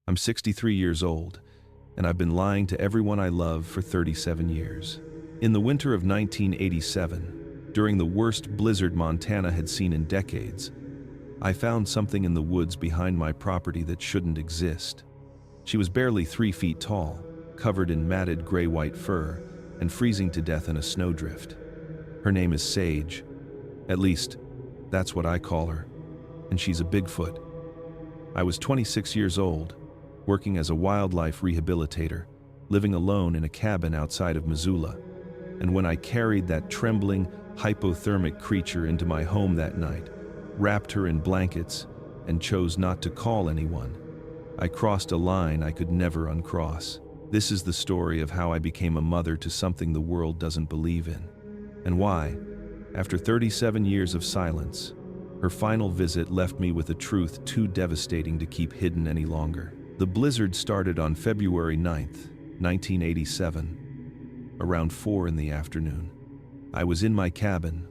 I'm 63 years old, and I've been lying to everyone I love for 37 years. In the winter of 1987, during the worst blizzard Montana had seen in decades, I found something in the woods behind my property that shouldn't exist. She was barely 3 feet tall, covered in matted gray-white fur, and freezing to death in a snowdrift. Her name is Sage. At least, that's what I call her. And she's a Bigfoot. I was 26 years old, working as a wildlife rehabilitator, living alone in a cabin outside of Missoula. And when I carried that trembling, hypothermic creature into my home that night, wrapped her in blankets, and chose not to call anyone, I crossed a line I could never uncross. This is the story of how I became a mother to something the world doesn't believe in. And why, after 37 years of silence, her final visit left me with a truth too devastating to keep hidden any longer. The blizzard started on February 9th, 1987, around 4 in the afternoon. I was in my cabin,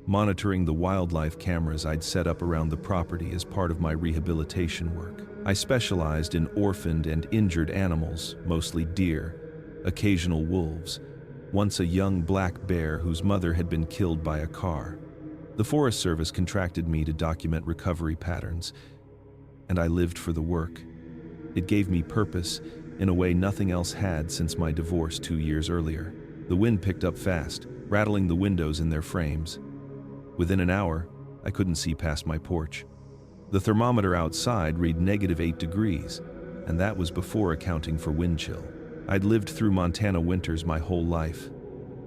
monitoring the wildlife cameras I'd set up around the property as part of my rehabilitation work. I specialized in orphaned and injured animals, mostly deer, occasional wolves, once a young black bear whose mother had been killed by a car. The Forest Service contracted me to document recovery patterns, and I lived for the work. It gave me purpose in a way nothing else had since my divorce 2 years earlier. The wind picked up fast, rattling the windows in their frames. Within an hour, I couldn't see past my porch. The thermometer outside read -8 degrees, and that was before accounting for wind chill. I'd lived through Montana winters my whole life,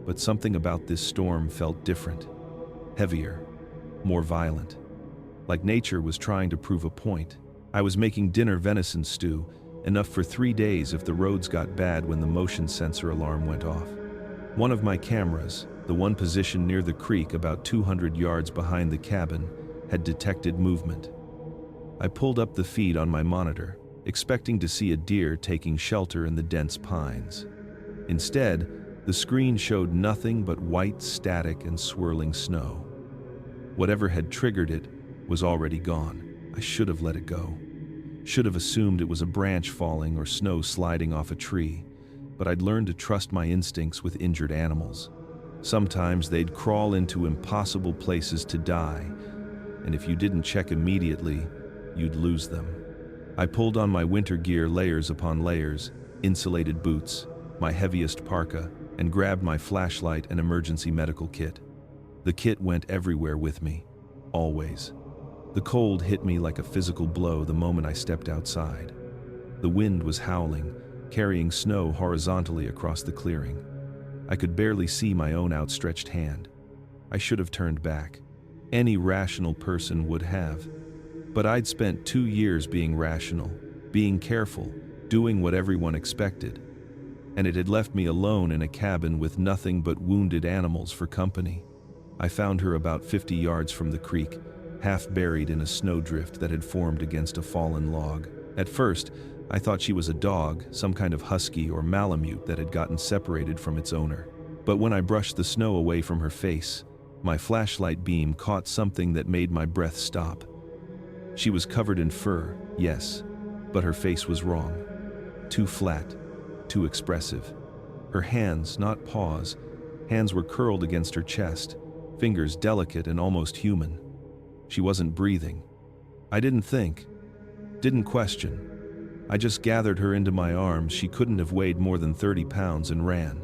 but something about this storm felt different. Heavier, more violent. Like nature was trying to prove a point. I was making dinner venison stew, enough for 3 days if the roads got bad when the motion sensor alarm went off. One of my cameras, the one positioned near the creek about 200 yards behind the cabin, had detected movement. I pulled up the feed on my monitor, expecting to see a deer taking shelter in the dense pines. Instead, the screen showed nothing but white static and swirling snow. Whatever had triggered it was already gone. I should have let it go. Should have assumed it was a branch falling or snow sliding off a tree, but I'd learned to trust my instincts with injured animals. Sometimes they'd crawl into impossible places to die, and if you didn't check immediately, you'd lose them. I pulled on my winter gear layers upon layers, insulated boots, my heaviest parka, and grabbed my flashlight and emergency medical kit. The kit went everywhere with me, always. The cold hit me like a physical blow the moment I stepped outside. The wind was howling, carrying snow horizontally across the clearing. I could barely see my own outstretched hand. I should have turned back. Any rational person would have. But I'd spent 2 years being rational, being careful, doing what everyone expected. And it had left me alone in a cabin with nothing but wounded animals for company. I found her about 50 yards from the creek, half buried in a snowdrift that had formed against a fallen log. At first, I thought she was a dog, some kind of husky or malamute that had gotten separated from its owner. But when I brushed the snow away from her face, my flashlight beam caught something that made my breath stop. She was covered in fur, yes, but her face was wrong. Too flat, too expressive. Her hands, not paws, hands were curled against her chest, fingers delicate and almost human. She wasn't breathing. I didn't think, didn't question. I just gathered her into my arms. She couldn't have weighed more than 30 pounds and ran.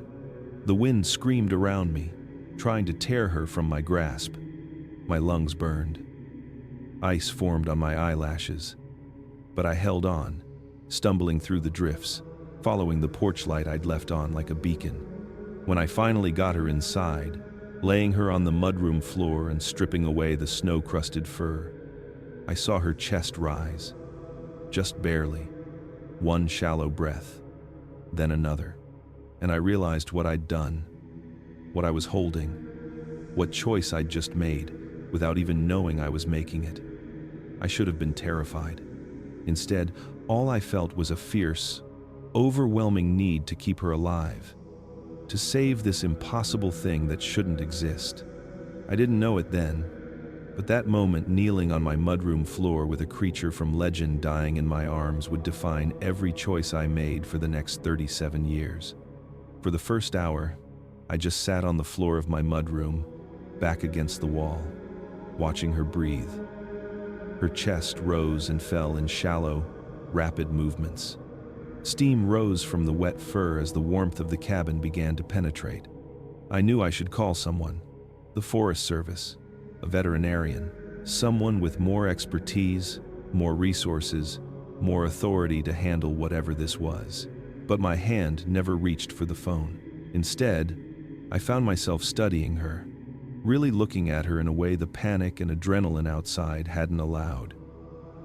The wind screamed around me, trying to tear her from my grasp. My lungs burned. Ice formed on my eyelashes. But I held on, stumbling through the drifts, following the porch light I'd left on like a beacon. When I finally got her inside, laying her on the mudroom floor and stripping away the snow-crusted fur, I saw her chest rise. Just barely. One shallow breath, then another. And I realized what I'd done, what I was holding, what choice I'd just made without even knowing I was making it. I should have been terrified. Instead, all I felt was a fierce, overwhelming need to keep her alive, to save this impossible thing that shouldn't exist. I didn't know it then, But that moment, kneeling on my mudroom floor with a creature from legend dying in my arms, would define every choice I made for the next 37 years. For the first hour, I just sat on the floor of my mudroom, back against the wall, watching her breathe. Her chest rose and fell in shallow, rapid movements. Steam rose from the wet fur as the warmth of the cabin began to penetrate. I knew I should call someone: the Forest Service, a veterinarian, someone with more expertise, more resources, more authority to handle whatever this was. But my hand never reached for the phone. Instead, I found myself studying her, really looking at her in a way the panic and adrenaline outside hadn't allowed.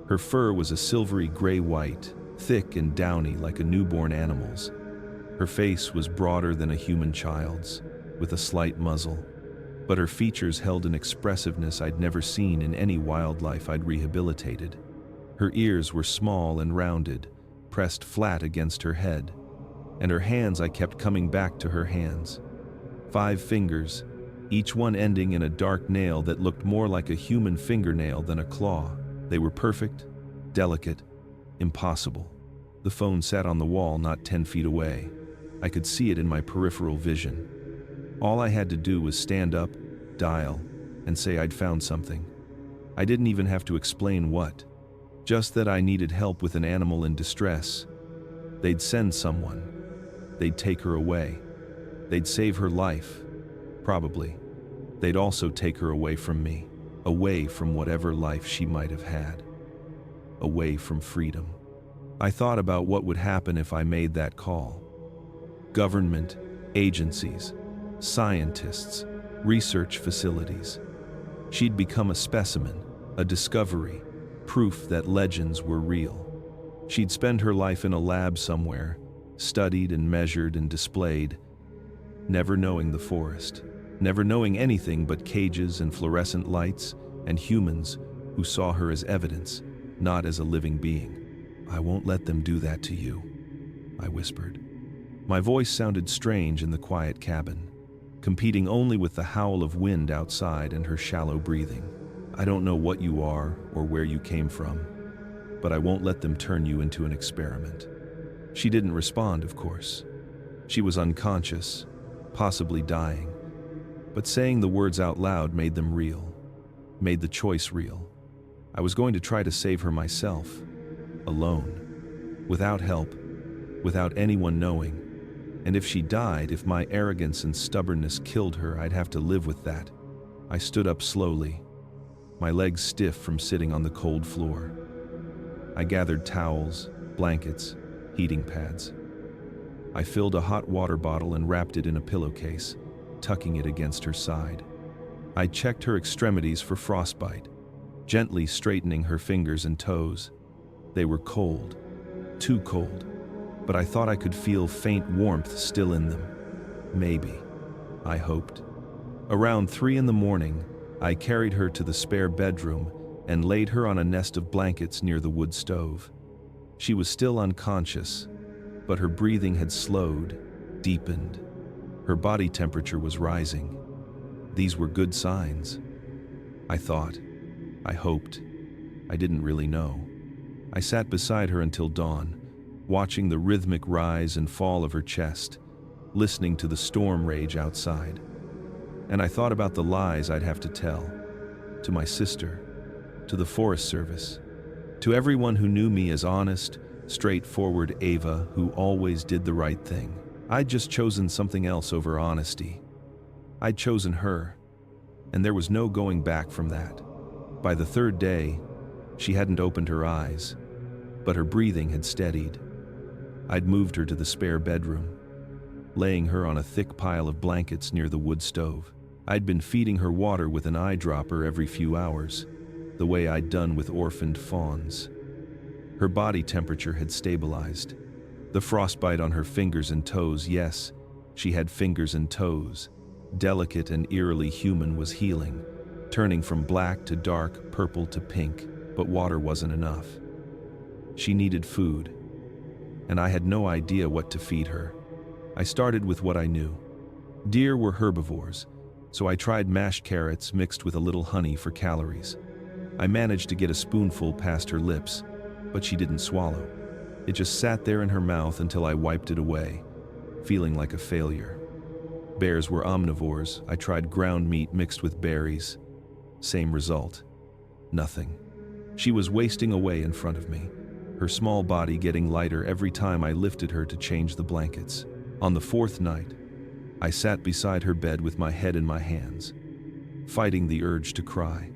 Her fur was a silvery gray-white, thick and downy like a newborn animal's. Her face was broader than a human child's, with a slight muzzle, but her features held an expressiveness I'd never seen in any wildlife I'd rehabilitated. Her ears were small and rounded, pressed flat against her head, and her hands, I kept coming back to her hands. 5 fingers, each one ending in a dark nail that looked more like a human fingernail than a claw. They were perfect, delicate, impossible. The phone sat on the wall not 10 feet away. I could see it in my peripheral vision. All I had to do was stand up, dial, and say I'd found something. I didn't even have to explain what. Just that I needed help with an animal in distress. They'd send someone. They'd take her away. They'd save her life. Probably. They'd also take her away from me. Away from whatever life she might have had. Away from freedom. I thought about what would happen if I made that call. Government, agencies, scientists, research facilities. She'd become a specimen, a discovery, proof that legends were real. She'd spend her life in a lab somewhere, studied and measured and displayed, never knowing the forest, never knowing anything but cages and fluorescent lights and humans who saw her as evidence, not as a living being. "I won't let them do that to you," I whispered. My voice sounded strange in the quiet cabin, competing only with the howl of wind outside and her shallow breathing. "I don't know what you are or where you came from, but I won't let them turn you into an experiment." She didn't respond, of course. She was unconscious, possibly dying, but saying the words out loud made them real, made the choice real. I was going to try to save her myself, alone, without help, without anyone knowing. And if she died, if my arrogance and stubbornness killed her, I'd have to live with that. I stood up slowly, my legs stiff from sitting on the cold floor. I gathered towels, blankets, heating pads. I filled a hot water bottle and wrapped it in a pillowcase, tucking it against her side. I checked her extremities for frostbite, gently straightening her fingers and toes. They were cold, too cold, but I thought I could feel faint warmth still in them. Maybe, I hoped. Around 3 a.m, I carried her to the spare bedroom and laid her on a nest of blankets near the wood stove. She was still unconscious, but her breathing had slowed, deepened. Her body temperature was rising. These were good signs. I thought. I hoped. I didn't really know. I sat beside her until dawn, watching the rhythmic rise and fall of her chest, listening to the storm rage outside. And I thought about the lies I'd have to tell. To my sister, to the Forest Service, to everyone who knew me as honest, straightforward Ava who always did the right thing. I'd just chosen something else over honesty. I'd chosen her, and there was no going back from that. By the 3rd day, she hadn't opened her eyes, but her breathing had steadied. I'd moved her to the spare bedroom, laying her on a thick pile of blankets near the wood stove. I'd been feeding her water with an eyedropper every few hours, the way I'd done with orphaned fawns. Her body temperature had stabilized. The frostbite on her fingers and toes, yes, she had fingers and toes, delicate and eerily human, was healing, turning from black to dark, purple to pink, but water wasn't enough. She needed food, and I had no idea what to feed her. I started with what I knew. Deer were herbivores, So I tried mashed carrots mixed with a little honey for calories. I managed to get a spoonful past her lips, but she didn't swallow. It just sat there in her mouth until I wiped it away, feeling like a failure. Bears were omnivores. I tried ground meat mixed with berries. Same result. Nothing. She was wasting away in front of me, her small body getting lighter every time I lifted her to change the blankets. On the fourth night, I sat beside her bed with my head in my hands, fighting the urge to cry.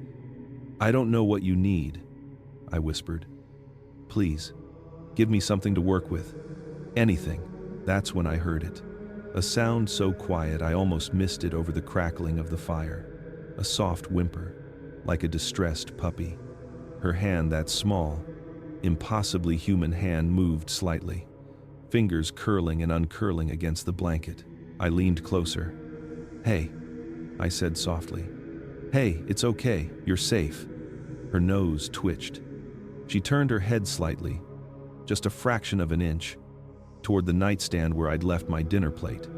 "I don't know what you need," I whispered. "Please, give me something to work with. Anything." That's when I heard it. A sound so quiet I almost missed it over the crackling of the fire. A soft whimper, like a distressed puppy. Her hand, that small, impossibly human hand, moved slightly, fingers curling and uncurling against the blanket. I leaned closer. "Hey," I said softly. "Hey, it's okay, you're safe." Her nose twitched. She turned her head slightly, just a fraction of an inch, toward the nightstand where I'd left my dinner plate.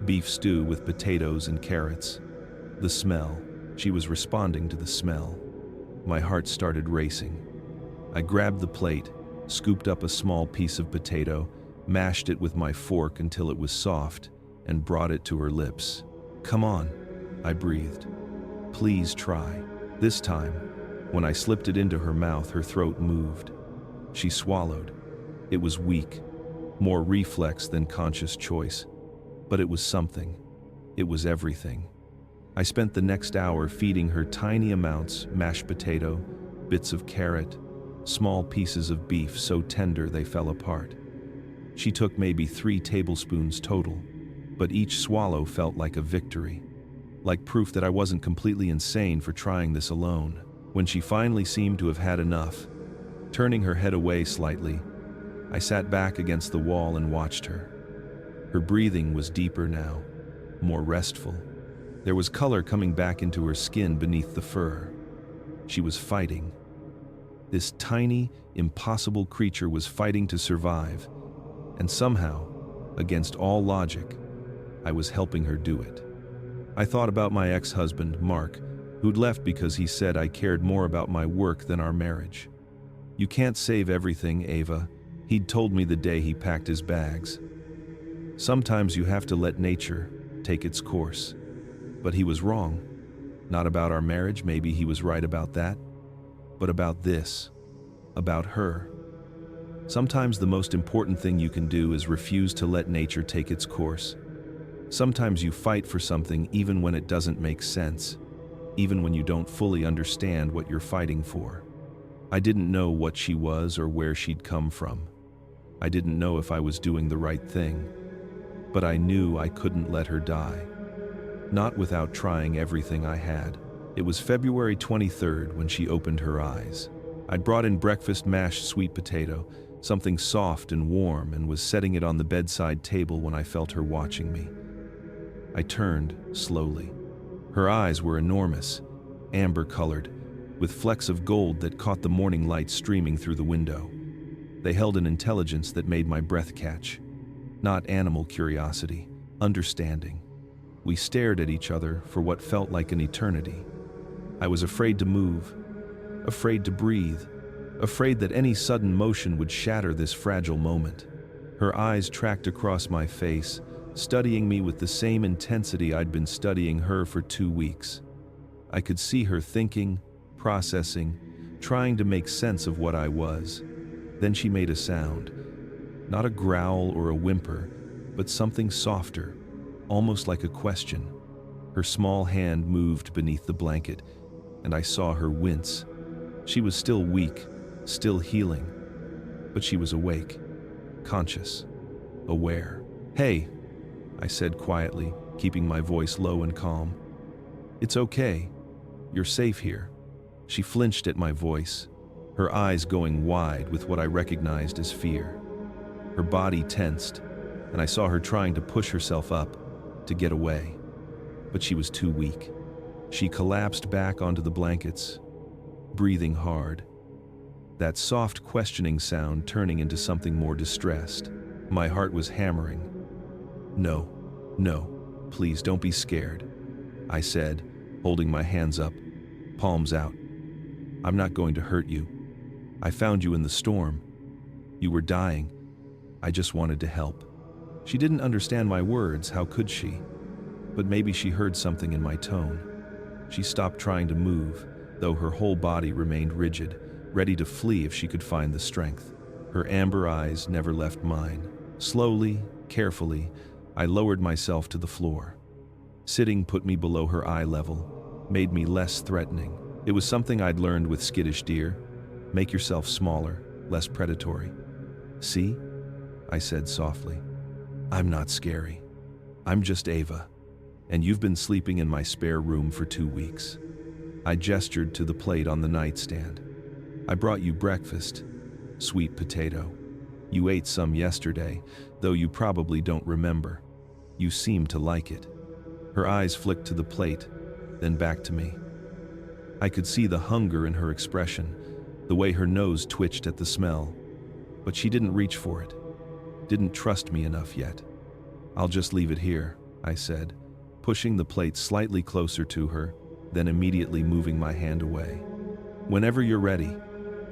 Beef stew with potatoes and carrots. The smell. She was responding to the smell. My heart started racing. I grabbed the plate, scooped up a small piece of potato, mashed it with my fork until it was soft, and brought it to her lips. "Come on," I breathed. "Please try." This time, when I slipped it into her mouth, her throat moved. She swallowed. It was weak, more reflex than conscious choice, but it was something. It was everything. I spent the next hour feeding her tiny amounts, mashed potato, bits of carrot, small pieces of beef so tender they fell apart. She took maybe 3 tablespoons total, but each swallow felt like a victory, like proof that I wasn't completely insane for trying this alone. When she finally seemed to have had enough, turning her head away slightly, I sat back against the wall and watched her. Her breathing was deeper now, more restful. There was color coming back into her skin beneath the fur. She was fighting. This tiny, impossible creature was fighting to survive, and somehow, against all logic, I was helping her do it. I thought about my ex-husband, Mark, who'd left because he said I cared more about my work than our marriage. "You can't save everything, Ava," he'd told me the day he packed his bags. "Sometimes you have to let nature take its course." But he was wrong. Not about our marriage, maybe he was right about that, but about this, about her. Sometimes the most important thing you can do is refuse to let nature take its course. Sometimes you fight for something even when it doesn't make sense, even when you don't fully understand what you're fighting for. I didn't know what she was or where she'd come from. I didn't know if I was doing the right thing, but I knew I couldn't let her die. Not without trying everything I had. It was February 23rd when she opened her eyes. I'd brought in breakfast mashed sweet potato, something soft and warm, and was setting it on the bedside table when I felt her watching me. I turned slowly. Her eyes were enormous, amber-colored, with flecks of gold that caught the morning light streaming through the window. They held an intelligence that made my breath catch. Not animal curiosity, understanding. We stared at each other for what felt like an eternity. I was afraid to move, afraid to breathe, afraid that any sudden motion would shatter this fragile moment. Her eyes tracked across my face, studying me with the same intensity I'd been studying her for 2 weeks. I could see her thinking, processing, trying to make sense of what I was. Then she made a sound. Not a growl or a whimper, but something softer, almost like a question. Her small hand moved beneath the blanket, and I saw her wince. She was still weak, still healing, but she was awake, conscious, aware. "Hey," I said quietly, keeping my voice low and calm. "It's okay. You're safe here." She flinched at my voice, her eyes going wide with what I recognized as fear. Her body tensed, and I saw her trying to push herself up, to get away. But she was too weak. She collapsed back onto the blankets, breathing hard. That soft questioning sound turning into something more distressed. My heart was hammering. No, please don't be scared. I said, holding my hands up, palms out. I'm not going to hurt you. I found you in the storm. You were dying. I just wanted to help. She didn't understand my words, how could she? But maybe she heard something in my tone. She stopped trying to move, though her whole body remained rigid, ready to flee if she could find the strength. Her amber eyes never left mine. Slowly, carefully, I lowered myself to the floor. Sitting put me below her eye level, made me less threatening. It was something I'd learned with skittish deer. Make yourself smaller, less predatory. See? I said softly. I'm not scary. I'm just Ava. And you've been sleeping in my spare room for 2 weeks. I gestured to the plate on the nightstand. I brought you breakfast. Sweet potato. You ate some yesterday, though you probably don't remember. You seem to like it. Her eyes flicked to the plate, then back to me. I could see the hunger in her expression, the way her nose twitched at the smell. But she didn't reach for it. Didn't trust me enough yet. I'll just leave it here, I said, pushing the plate slightly closer to her, then immediately moving my hand away. Whenever you're ready.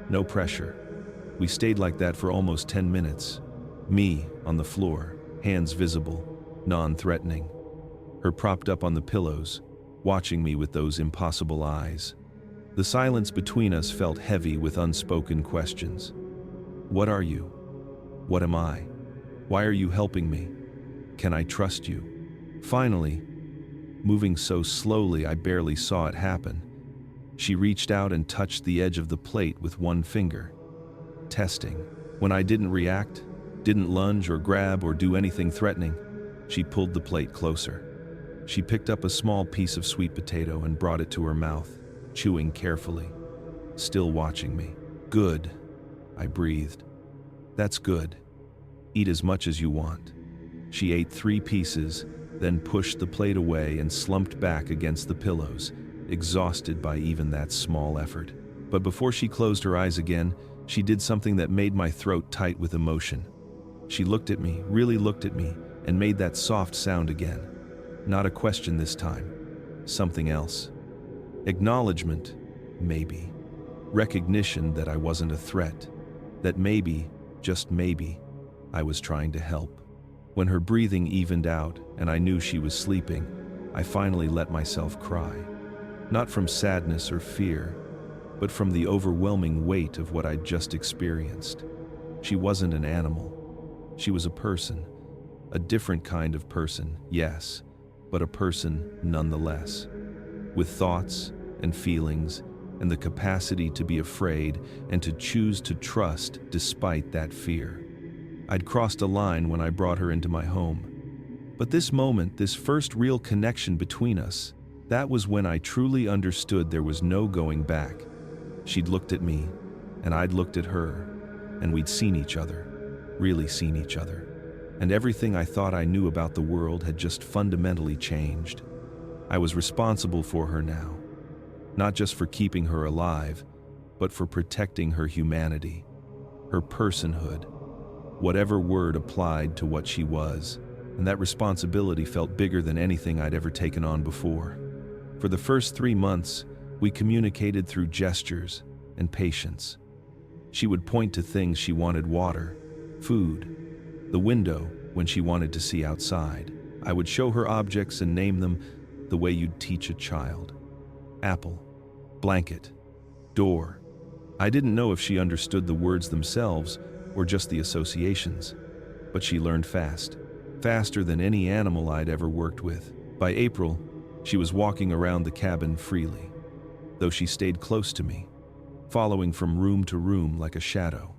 No pressure. We stayed like that for almost 10 minutes. Me, on the floor, hands visible, non-threatening. Her propped up on the pillows, watching me with those impossible eyes. The silence between us felt heavy with unspoken questions. What are you? What am I? Why are you helping me? Can I trust you? Finally, moving so slowly I barely saw it happen, she reached out and touched the edge of the plate with one finger. Testing. When I didn't react, didn't lunge or grab or do anything threatening, she pulled the plate closer. She picked up a small piece of sweet potato and brought it to her mouth, chewing carefully, still watching me. Good, I breathed. That's good. Eat as much as you want. She ate 3 pieces, then pushed the plate away and slumped back against the pillows, exhausted by even that small effort. But before she closed her eyes again, she did something that made my throat tight with emotion. She looked at me, really looked at me, and made that soft sound again. Not a question this time. Something else. Acknowledgement, maybe. Recognition that I wasn't a threat. That maybe, just maybe, I was trying to help. When her breathing evened out and I knew she was sleeping, I finally let myself cry. Not from sadness or fear, but from the overwhelming weight of what I'd just experienced. She wasn't an animal. She was a person. A different kind of person, yes, but a person nonetheless. With thoughts and feelings and the capacity to be afraid and to choose to trust despite that fear. I'd crossed a line when I brought her into my home. But this moment, this first real connection between us, that was when I truly understood there was no going back. She'd looked at me, and I'd looked at her, and we'd seen each other, really seen each other. And everything I thought I knew about the world had just fundamentally changed. I was responsible for her now, not just for keeping her alive, but for protecting her humanity, her personhood, whatever word applied to what she was, and that responsibility felt bigger than anything I'd ever taken on before. For the first 3 months, we communicated through gestures and patience. She would point to things she wanted: water, food, the window when she wanted to see outside. I would show her objects and name them the way you'd teach a child. Apple, blanket, door. I didn't know if she understood the words themselves or just the associations, but she learned fast, faster than any animal I'd ever worked with. By April, she was walking around the cabin freely, though she stayed close to me, following from room to room like a shadow.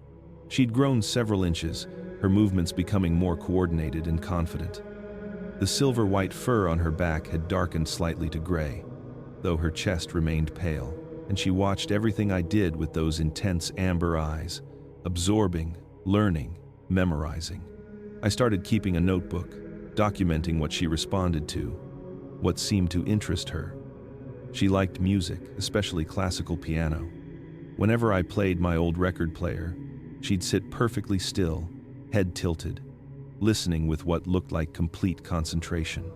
She'd grown several inches, her movements becoming more coordinated and confident. The silver-white fur on her back had darkened slightly to gray, though her chest remained pale, and she watched everything I did with those intense amber eyes, absorbing, learning, memorizing. I started keeping a notebook, documenting what she responded to, what seemed to interest her. She liked music, especially classical piano. Whenever I played my old record player, she'd sit perfectly still, head tilted, listening with what looked like complete concentration.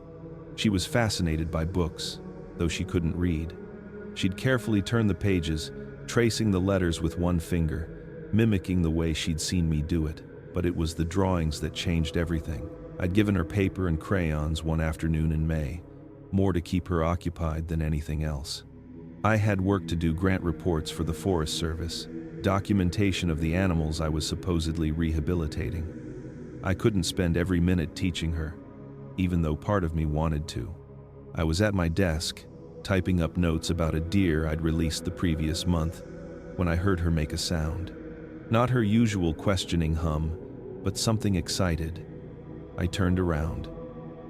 She was fascinated by books, though she couldn't read. She'd carefully turn the pages, tracing the letters with one finger, mimicking the way she'd seen me do it. But it was the drawings that changed everything. I'd given her paper and crayons one afternoon in May, more to keep her occupied than anything else. I had work to do, grant reports for the Forest Service, documentation of the animals I was supposedly rehabilitating. I couldn't spend every minute teaching her, even though part of me wanted to. I was at my desk, typing up notes about a deer I'd released the previous month, when I heard her make a sound. Not her usual questioning hum, but something excited. I turned around.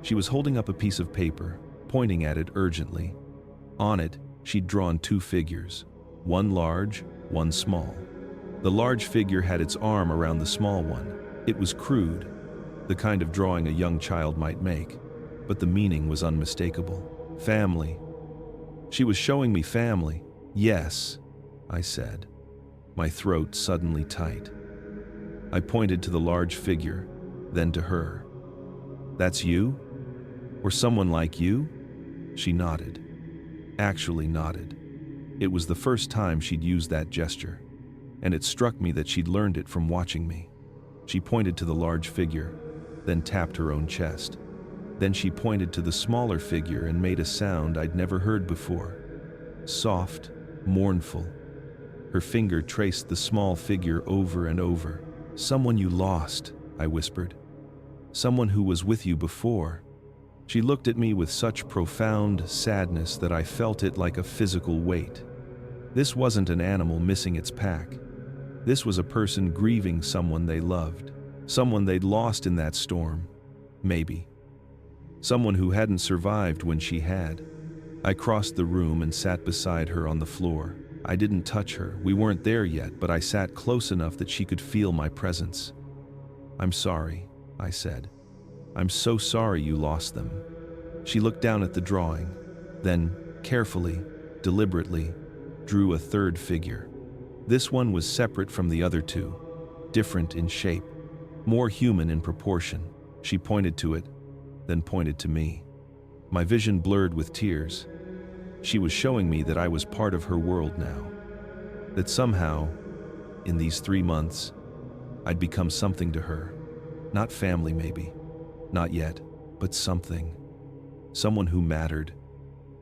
She was holding up a piece of paper, pointing at it urgently. On it, she'd drawn two figures, one large, one small. The large figure had its arm around the small one. It was crude, the kind of drawing a young child might make, but the meaning was unmistakable. Family. She was showing me family. Yes, I said, my throat suddenly tight. I pointed to the large figure, then to her. That's you? Or someone like you? She nodded. Actually nodded. It was the first time she'd used that gesture, and it struck me that she'd learned it from watching me. She pointed to the large figure, then tapped her own chest. Then she pointed to the smaller figure and made a sound I'd never heard before. Soft, mournful. Her finger traced the small figure over and over. Someone you lost, I whispered. Someone who was with you before. She looked at me with such profound sadness that I felt it like a physical weight. This wasn't an animal missing its pack. This was a person grieving someone they loved, someone they'd lost in that storm, maybe. Someone who hadn't survived when she had. I crossed the room and sat beside her on the floor. I didn't touch her, we weren't there yet, but I sat close enough that she could feel my presence. I'm sorry, I said. I'm so sorry you lost them. She looked down at the drawing, then, carefully, deliberately, drew a third figure. This one was separate from the other two, different in shape, more human in proportion. She pointed to it, then pointed to me. My vision blurred with tears. She was showing me that I was part of her world now. That somehow, in these 3 months, I'd become something to her. Not family, maybe. Not yet, but something. Someone who mattered.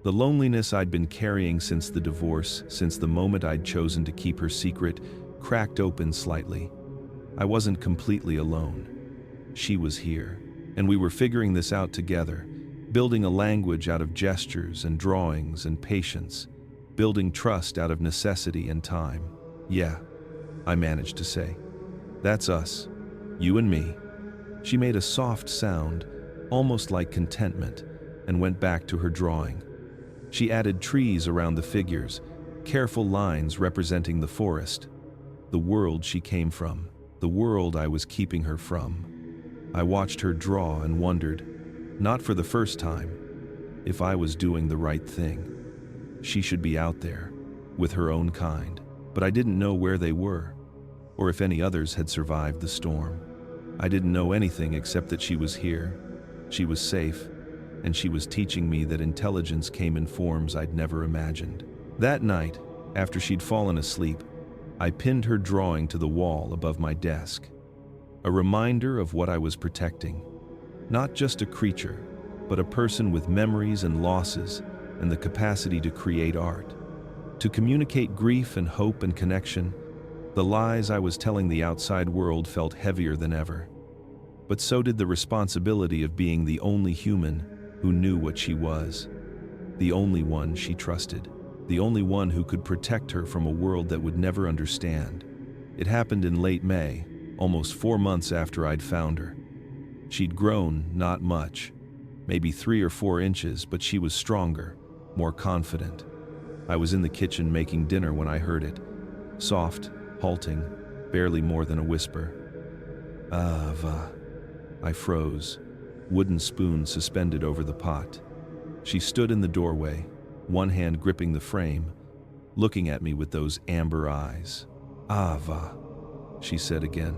The loneliness I'd been carrying since the divorce, since the moment I'd chosen to keep her secret, cracked open slightly. I wasn't completely alone. She was here, and we were figuring this out together, building a language out of gestures and drawings and patience, building trust out of necessity and time. Yeah, I managed to say. That's us, you and me. She made a soft sound, almost like contentment, and went back to her drawing. She added trees around the figures, careful lines representing the forest, the world she came from, the world I was keeping her from. I watched her draw and wondered, not for the first time, if I was doing the right thing. She should be out there, with her own kind, but I didn't know where they were, or if any others had survived the storm. I didn't know anything except that she was here, she was safe, and she was teaching me that intelligence came in forms I'd never imagined. That night, after she'd fallen asleep, I pinned her drawing to the wall above my desk. A reminder of what I was protecting. Not just a creature, but a person with memories and losses and the capacity to create art. To communicate grief and hope and connection. The lies I was telling the outside world felt heavier than ever. But so did the responsibility of being the only human who knew what she was. The only one she trusted. The only one who could protect her from a world that would never understand. It happened in late May, almost 4 months after I'd found her. She'd grown, not much, maybe 3 or 4 inches, but she was stronger, more confident. I was in the kitchen making dinner when I heard it. Soft, halting, barely more than a whisper. Ava. I froze, wooden spoon suspended over the pot. She stood in the doorway, one hand gripping the frame, looking at me with those amber eyes. Ava, she said again.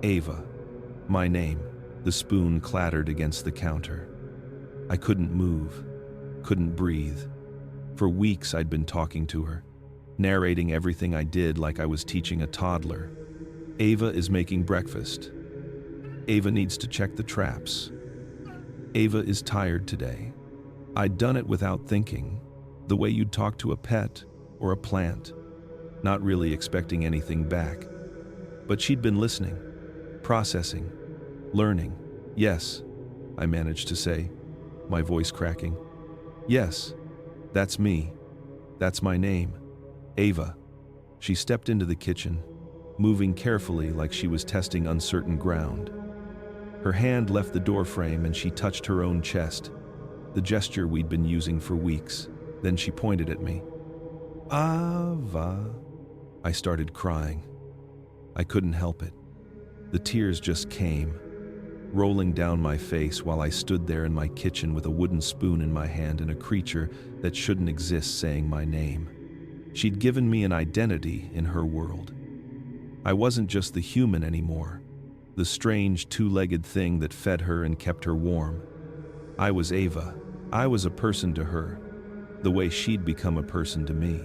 Ava, my name. The spoon clattered against the counter. I couldn't move, couldn't breathe. For weeks I'd been talking to her, narrating everything I did like I was teaching a toddler. Ava is making breakfast. Ava needs to check the traps. Ava is tired today. I'd done it without thinking, the way you'd talk to a pet or a plant, not really expecting anything back. But she'd been listening, processing, learning. Yes, I managed to say, my voice cracking. Yes, that's me. That's my name. Ava. She stepped into the kitchen, moving carefully like she was testing uncertain ground. Her hand left the doorframe and she touched her own chest, the gesture we'd been using for weeks. Then she pointed at me. Ava. I started crying. I couldn't help it. The tears just came, rolling down my face while I stood there in my kitchen with a wooden spoon in my hand and a creature that shouldn't exist saying my name. She'd given me an identity in her world. I wasn't just the human anymore, the strange two-legged thing that fed her and kept her warm. I was Ava. I was a person to her, the way she'd become a person to me.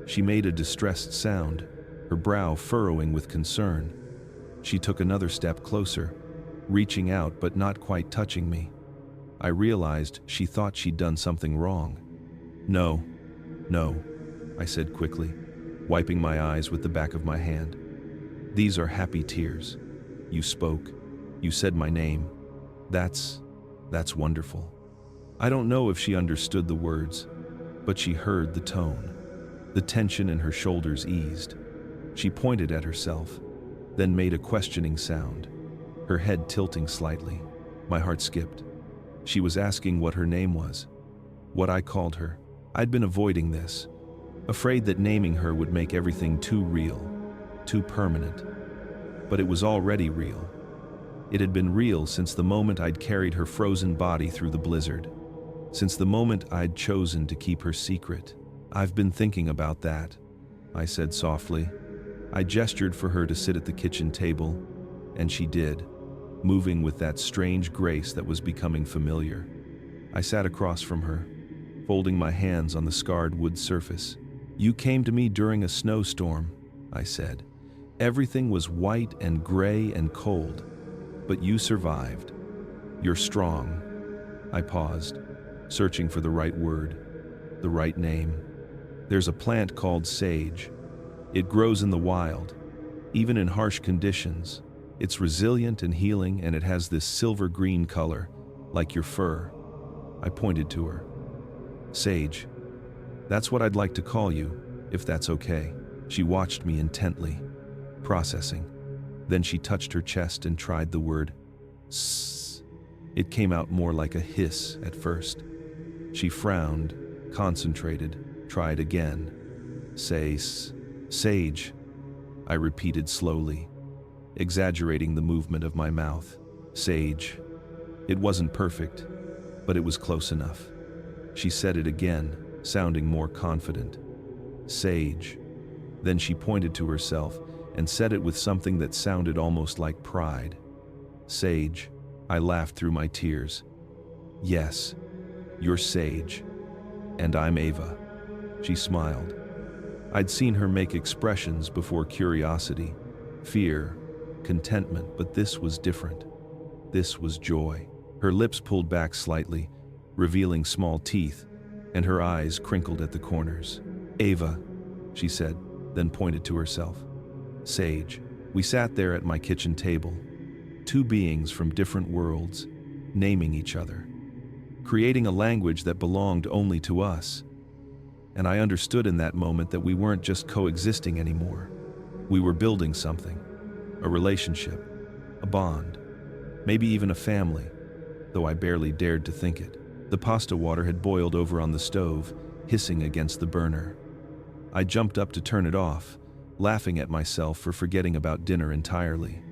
She made a distressed sound, her brow furrowing with concern. She took another step closer, reaching out but not quite touching me. I realized she thought she'd done something wrong. No, I said quickly, wiping my eyes with the back of my hand. These are happy tears. You spoke. You said my name. That's wonderful. I don't know if she understood the words, but she heard the tone. The tension in her shoulders eased. She pointed at herself, then made a questioning sound, her head tilting slightly. My heart skipped. She was asking what her name was, what I called her. I'd been avoiding this, afraid that naming her would make everything too real, too permanent. But it was already real. It had been real since the moment I'd carried her frozen body through the blizzard, since the moment I'd chosen to keep her secret. I've been thinking about that, I said softly. I gestured for her to sit at the kitchen table, and she did, moving with that strange grace that was becoming familiar. I sat across from her, folding my hands on the scarred wood surface. You came to me during a snowstorm, I said. Everything was white and gray and cold, but you survived. You're strong. I paused, searching for the right word, the right name. There's a plant called sage. It grows in the wild, even in harsh conditions. It's resilient and healing, and it has this silver-green color, like your fur. I pointed to her. Sage. That's what I'd like to call you, if that's okay. She watched me intently, processing. Then she touched her chest and tried the word S. It came out more like a hiss at first. She frowned, concentrated, tried again. Say sage, I repeated slowly, exaggerating the movement of my mouth. Sage. It wasn't perfect, but it was close enough. She said it again, sounding more confident. Sage. Then she pointed to herself and said it with something that sounded almost like pride. Sage. I laughed through my tears. Yes, you're Sage, and I'm Ava. She smiled. I'd seen her make expressions before: curiosity, fear, contentment, but this was different. This was joy. Her lips pulled back slightly, revealing small teeth, and her eyes crinkled at the corners. Ava, she said, then pointed to herself. Sage. We sat there at my kitchen table, two beings from different worlds, naming each other, creating a language that belonged only to us. And I understood in that moment that we weren't just coexisting anymore. We were building something, a relationship, a bond, maybe even a family, though I barely dared to think it. The pasta water had boiled over on the stove, hissing against the burner. I jumped up to turn it off, laughing at myself for forgetting about dinner entirely.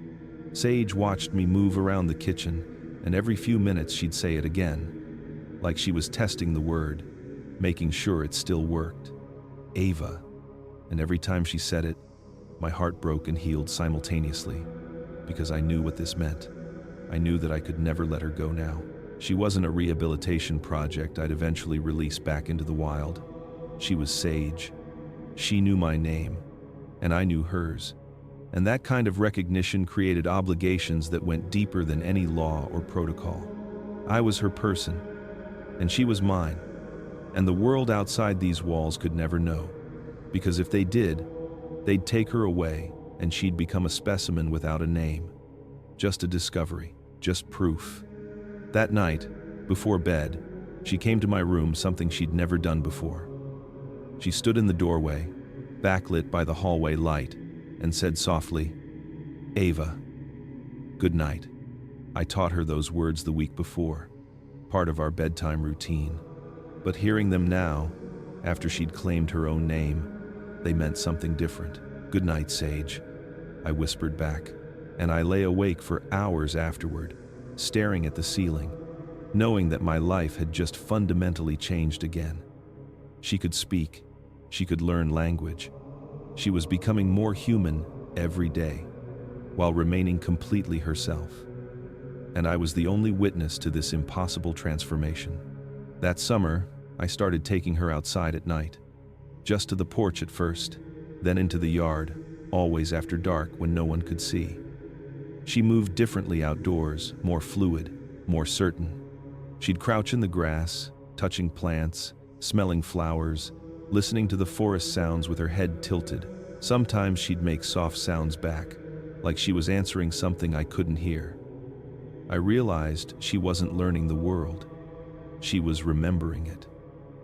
Sage watched me move around the kitchen, and every few minutes she'd say it again, like she was testing the word, making sure it still worked. Ava. And every time she said it, my heart broke and healed simultaneously, because I knew what this meant. I knew that I could never let her go now. She wasn't a rehabilitation project I'd eventually release back into the wild. She was Sage. She knew my name, and I knew hers. And that kind of recognition created obligations that went deeper than any law or protocol. I was her person, and she was mine. And the world outside these walls could never know. Because if they did, they'd take her away, and she'd become a specimen without a name. Just a discovery, just proof. That night, before bed, she came to my room, something she'd never done before. She stood in the doorway, backlit by the hallway light, and said softly, "Ava, good night." I taught her those words the week before, part of our bedtime routine. But hearing them now, after she'd claimed her own name, they meant something different. "Good night, Sage," I whispered back, and I lay awake for hours afterward, staring at the ceiling, knowing that my life had just fundamentally changed again. She could speak, she could learn language. She was becoming more human every day, while remaining completely herself. And I was the only witness to this impossible transformation. That summer, I started taking her outside at night, just to the porch at first, then into the yard, always after dark when no one could see. She moved differently outdoors, more fluid, more certain. She'd crouch in the grass, touching plants, smelling flowers, listening to the forest sounds with her head tilted. Sometimes she'd make soft sounds back, like she was answering something I couldn't hear. I realized she wasn't learning the world. She was remembering it.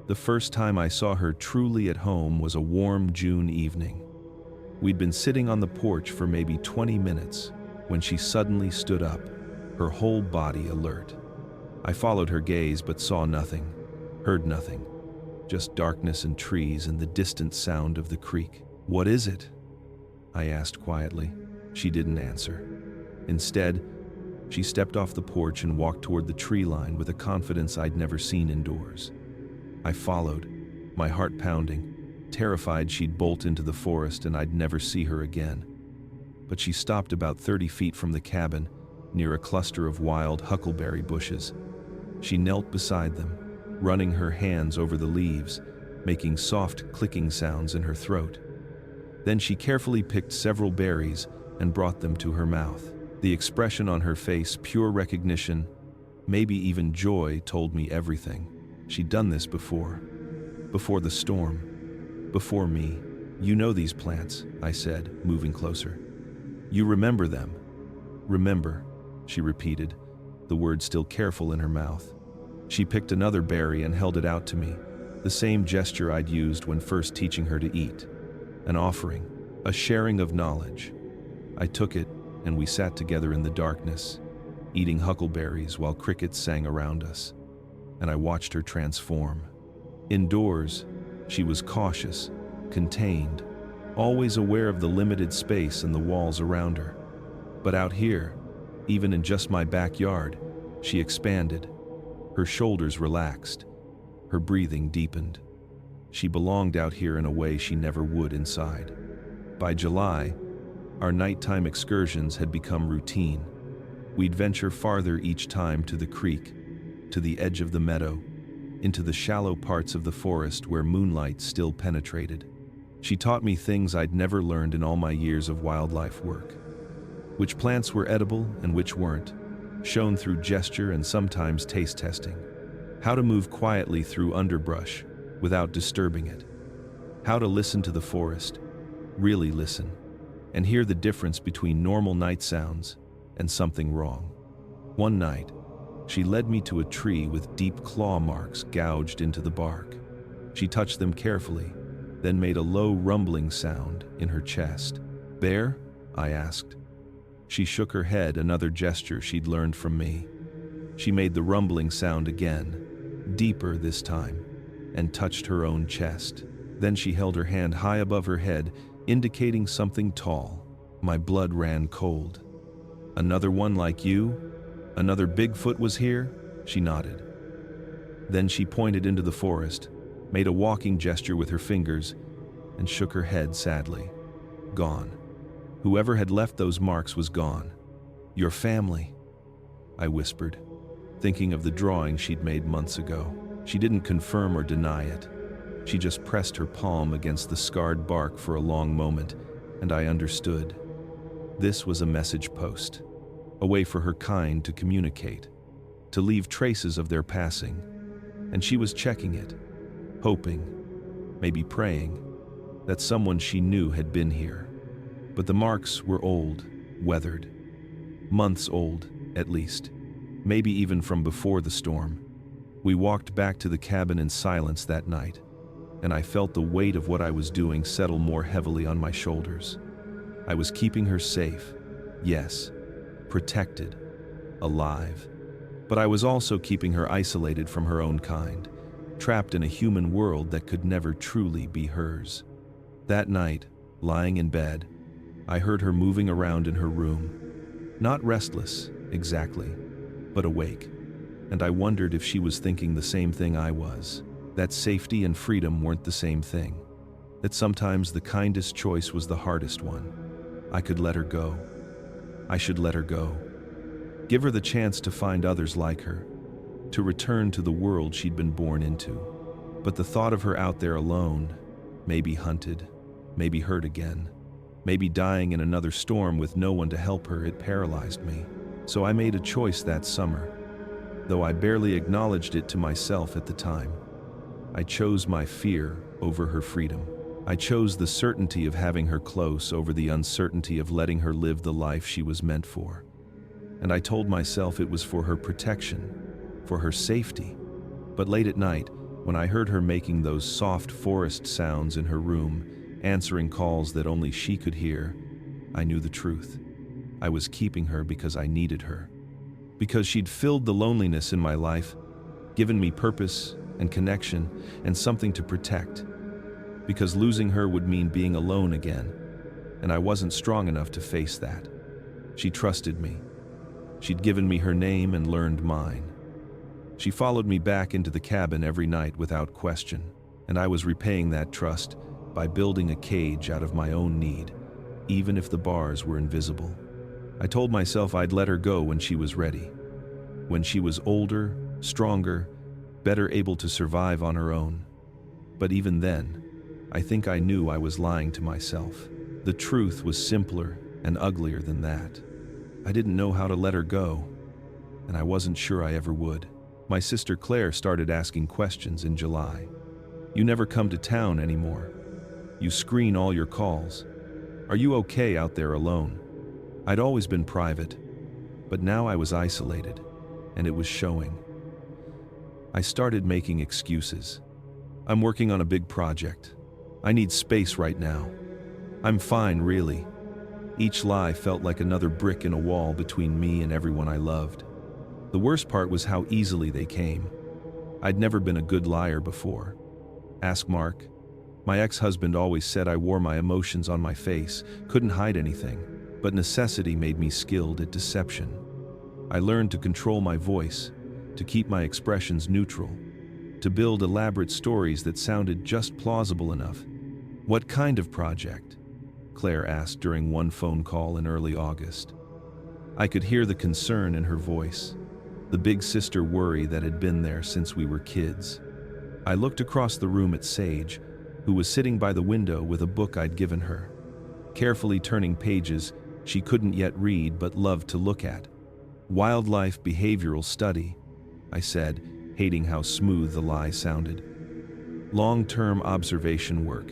The first time I saw her truly at home was a warm June evening. We'd been sitting on the porch for maybe 20 minutes when she suddenly stood up, her whole body alert. I followed her gaze but saw nothing, heard nothing, just darkness and trees and the distant sound of the creek. "What is it?" I asked quietly. She didn't answer. Instead, she stepped off the porch and walked toward the tree line with a confidence I'd never seen indoors. I followed, my heart pounding, terrified she'd bolt into the forest and I'd never see her again. But she stopped about 30 feet from the cabin, near a cluster of wild huckleberry bushes. She knelt beside them, running her hands over the leaves, making soft clicking sounds in her throat. Then she carefully picked several berries and brought them to her mouth. The expression on her face, pure recognition, maybe even joy, told me everything. She'd done this before. Before the storm. Before me. "You know these plants," I said, moving closer. "You remember them." "Remember," she repeated, the word still careful in her mouth. She picked another berry and held it out to me, the same gesture I'd used when first teaching her to eat. An offering, a sharing of knowledge. I took it, and we sat together in the darkness, eating huckleberries while crickets sang around us. And I watched her transform. Indoors, she was cautious, contained, always aware of the limited space and the walls around her. But out here, even in just my backyard, she expanded. Her shoulders relaxed, her breathing deepened. She belonged out here in a way she never would inside. By July, our nighttime excursions had become routine. We'd venture farther each time to the creek, to the edge of the meadow, into the shallow parts of the forest where moonlight still penetrated. She taught me things I'd never learned in all my years of wildlife work. Which plants were edible and which weren't, shown through gesture and sometimes taste testing. How to move quietly through underbrush without disturbing it. How to listen to the forest, really listen, and hear the difference between normal night sounds and something wrong. One night, she led me to a tree with deep claw marks gouged into the bark. She touched them carefully, then made a low rumbling sound in her chest. "Bear?" I asked. She shook her head, another gesture she'd learned from me. She made the rumbling sound again, deeper this time, and touched her own chest. Then she held her hand high above her head, indicating something tall. My blood ran cold. "Another one like you? Another Bigfoot was here?" She nodded. Then she pointed into the forest, made a walking gesture with her fingers, and shook her head sadly. "Gone. Whoever had left those marks was gone. Your family," I whispered, thinking of the drawing she'd made months ago. She didn't confirm or deny it, She just pressed her palm against the scarred bark for a long moment, and I understood. This was a message post, a way for her kind to communicate, to leave traces of their passing, and she was checking it, hoping, maybe praying, that someone she knew had been here. But the marks were old, weathered, months old, at least, maybe even from before the storm. We walked back to the cabin in silence that night, and I felt the weight of what I was doing settle more heavily on my shoulders. I was keeping her safe, yes, protected, alive. But I was also keeping her isolated from her own kind, trapped in a human world that could never truly be hers. That night, lying in bed, I heard her moving around in her room. Not restless, exactly, but awake. And I wondered if she was thinking the same thing I was, that safety and freedom weren't the same thing, that sometimes the kindest choice was the hardest one. I could let her go. I should let her go. Give her the chance to find others like her, to return to the world she'd been born into. But the thought of her out there alone, maybe hunted, maybe hurt again, maybe dying in another storm with no one to help her, it paralyzed me. So I made a choice that summer, though I barely acknowledged it to myself at the time. I chose my fear over her freedom. I chose the certainty of having her close over the uncertainty of letting her live the life she was meant for. And I told myself it was for her protection, for her safety. But late at night, when I heard her making those soft forest sounds in her room, answering calls that only she could hear, I knew the truth. I was keeping her because I needed her. Because she'd filled the loneliness in my life, given me purpose and connection and something to protect. Because losing her would mean being alone again, and I wasn't strong enough to face that. She trusted me. She'd given me her name and learned mine. She followed me back into the cabin every night without question, and I was repaying that trust by building a cage out of my own need, even if the bars were invisible. I told myself I'd let her go when she was ready, when she was older, stronger, better able to survive on her own. But even then, I think I knew I was lying to myself. The truth was simpler and uglier than that. I didn't know how to let her go, and I wasn't sure I ever would. My sister Claire started asking questions in July. You never come to town anymore. You screen all your calls. Are you okay out there alone? I'd always been private, but now I was isolated, and it was showing. I started making excuses. I'm working on a big project. I need space right now. I'm fine, really. Each lie felt like another brick in a wall between me and everyone I loved. The worst part was how easily they came. I'd never been a good liar before. Ask Mark. My ex-husband always said I wore my emotions on my face, couldn't hide anything. But necessity made me skilled at deception. I learned to control my voice, to keep my expressions neutral, to build elaborate stories that sounded just plausible enough. What kind of project? Claire asked during one phone call in early August. I could hear the concern in her voice, the big sister worry that had been there since we were kids. I looked across the room at Sage, who was sitting by the window with a book I'd given her, carefully turning pages she couldn't yet read but loved to look at. Wildlife behavioral study, I said, hating how smooth the lie sounded. Long-term observation work.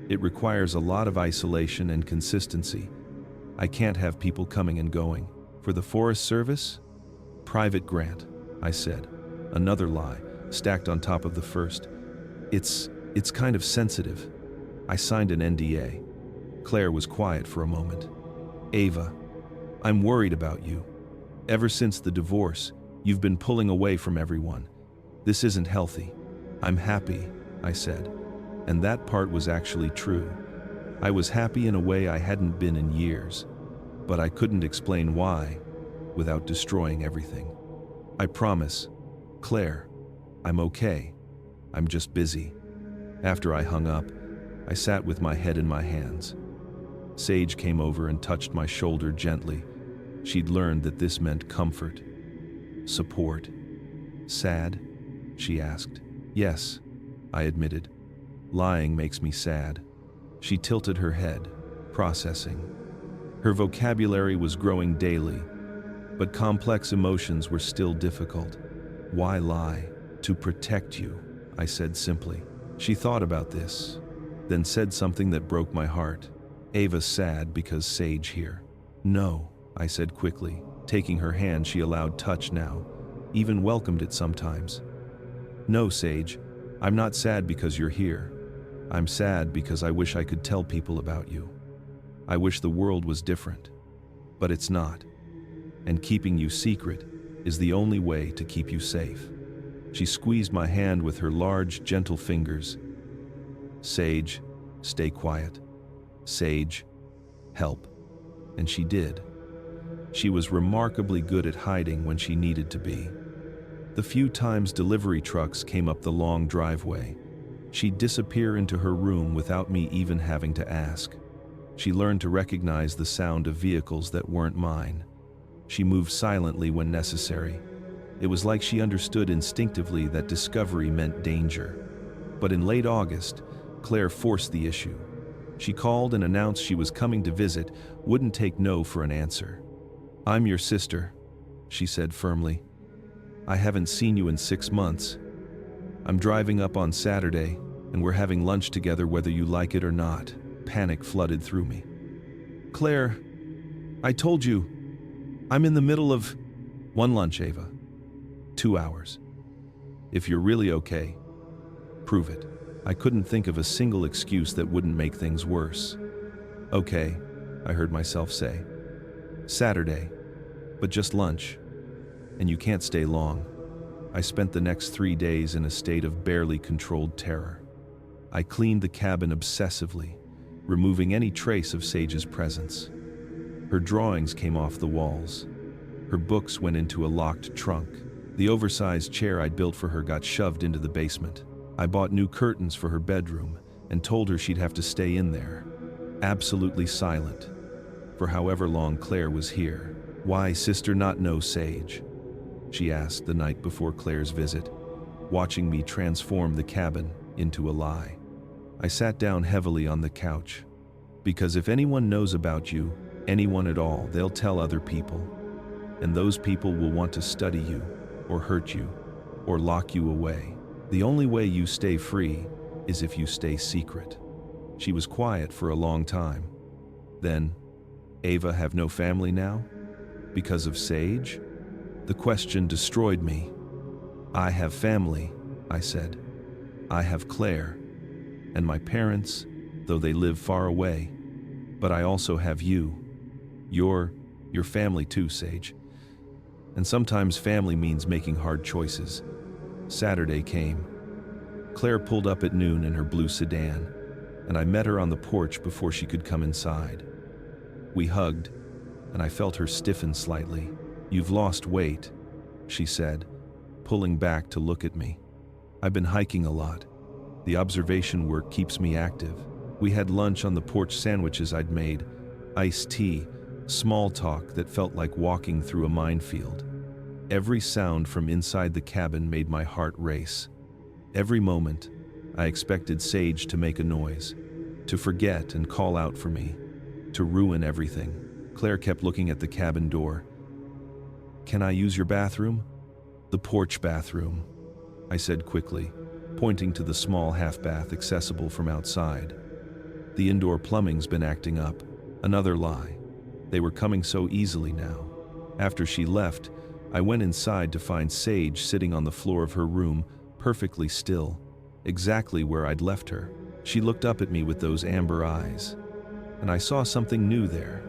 It requires a lot of isolation and consistency. I can't have people coming and going. For the Forest Service? Private grant, I said. Another lie, stacked on top of the first. It's kind of sensitive. I signed an NDA. Claire was quiet for a moment. Ava, I'm worried about you. Ever since the divorce, you've been pulling away from everyone. This isn't healthy. I'm happy, I said. And that part was actually true. I was happy in a way I hadn't been in years, but I couldn't explain why without destroying everything. I promise, Claire, I'm okay. I'm just busy. After I hung up, I sat with my head in my hands. Sage came over and touched my shoulder gently. She'd learned that this meant comfort, support. Sad? She asked. Yes, I admitted. Lying makes me sad. She tilted her head, processing. Her vocabulary was growing daily, but complex emotions were still difficult. Why lie? To protect you, I said simply. She thought about this, then said something that broke my heart. Ava's sad because Sage here. No, I said quickly, taking her hand she allowed touch now, even welcomed it sometimes. No, Sage, I'm not sad because you're here. I'm sad because I wish I could tell people about you. I wish the world was different, but it's not. And keeping you secret is the only way to keep you safe. She squeezed my hand with her large, gentle fingers. Sage, stay quiet. Sage, help. And she did. She was remarkably good at hiding when she needed to be. The few times delivery trucks came up the long driveway, she'd disappear into her room without me even having to ask. She learned to recognize the sound of vehicles that weren't mine. She moved silently when necessary. It was like she understood instinctively that discovery meant danger. But in late August, Claire forced the issue. She called and announced she was coming to visit, wouldn't take no for an answer. I'm your sister, she said firmly. I haven't seen you in 6 months. I'm driving up on Saturday, and we're having lunch together whether you like it or not. Panic flooded through me. Claire, I told you, I'm in the middle of one lunch, Ava. 2 hours. If you're really okay, prove it. I couldn't think of a single excuse that wouldn't make things worse. Okay, I heard myself say. Saturday, but just lunch. And you can't stay long. I spent the next 3 days in a state of barely controlled terror. I cleaned the cabin obsessively, removing any trace of Sage's presence. Her drawings came off the walls. Her books went into a locked trunk. The oversized chair I'd built for her got shoved into the basement. I bought new curtains for her bedroom and told her she'd have to stay in there, absolutely silent, for however long Claire was here. Why, sister, not know Sage? She asked the night before Claire's visit, watching me transform the cabin into a lie. I sat down heavily on the couch. Because if anyone knows about you, anyone at all, they'll tell other people. And those people will want to study you, or hurt you, or lock you away. The only way you stay free is if you stay secret. She was quiet for a long time. Then, Ava have no family now? Because of Sage? The question destroyed me. I have family, I said. I have Claire, and my parents, though they live far away. But I also have you. Your family too, Sage. And sometimes family means making hard choices. Saturday came. Claire pulled up at noon in her blue sedan, and I met her on the porch before she could come inside. We hugged, and I felt her stiffen slightly. You've lost weight, she said, pulling back to look at me. I've been hiking a lot. The observation work keeps me active. We had lunch on the porch, sandwiches I'd made, iced tea, small talk that felt like walking through a minefield. Every sound from inside the cabin made my heart race. Every moment, I expected Sage to make a noise, to forget and call out for me, to ruin everything. Claire kept looking at the cabin door. Can I use your bathroom? The porch bathroom, I said quickly, pointing to the small half-bath accessible from outside. The indoor plumbing's been acting up. Another lie. They were coming so easily now. After she left, I went inside to find Sage sitting on the floor of her room, perfectly still, exactly where I'd left her. She looked up at me with those amber eyes, and I saw something new there.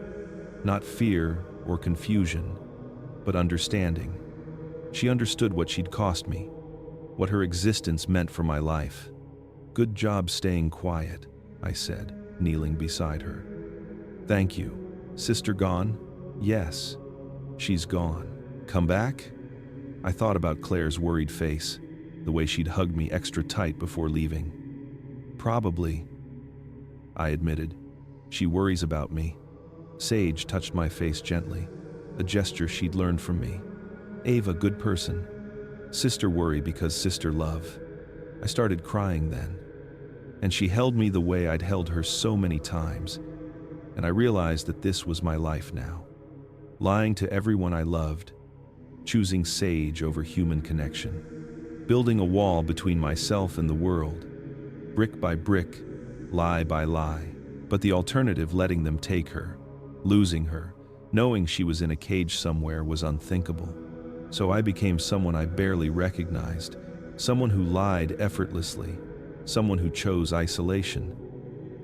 Not fear or confusion, but understanding. She understood what she'd cost me, what her existence meant for my life. Good job staying quiet, I said, kneeling beside her. Thank you. Sister gone? Yes. She's gone. Come back? I thought about Claire's worried face, the way she'd hugged me extra tight before leaving. Probably, I admitted. She worries about me. Sage touched my face gently, a gesture she'd learned from me. Ava, good person. Sister worry because sister love. I started crying then. And she held me the way I'd held her so many times, and I realized that this was my life now. Lying to everyone I loved, choosing Sage over human connection, building a wall between myself and the world, brick by brick, lie by lie, but the alternative, letting them take her, losing her, knowing she was in a cage somewhere, was unthinkable. So I became someone I barely recognized, someone who lied effortlessly, someone who chose isolation,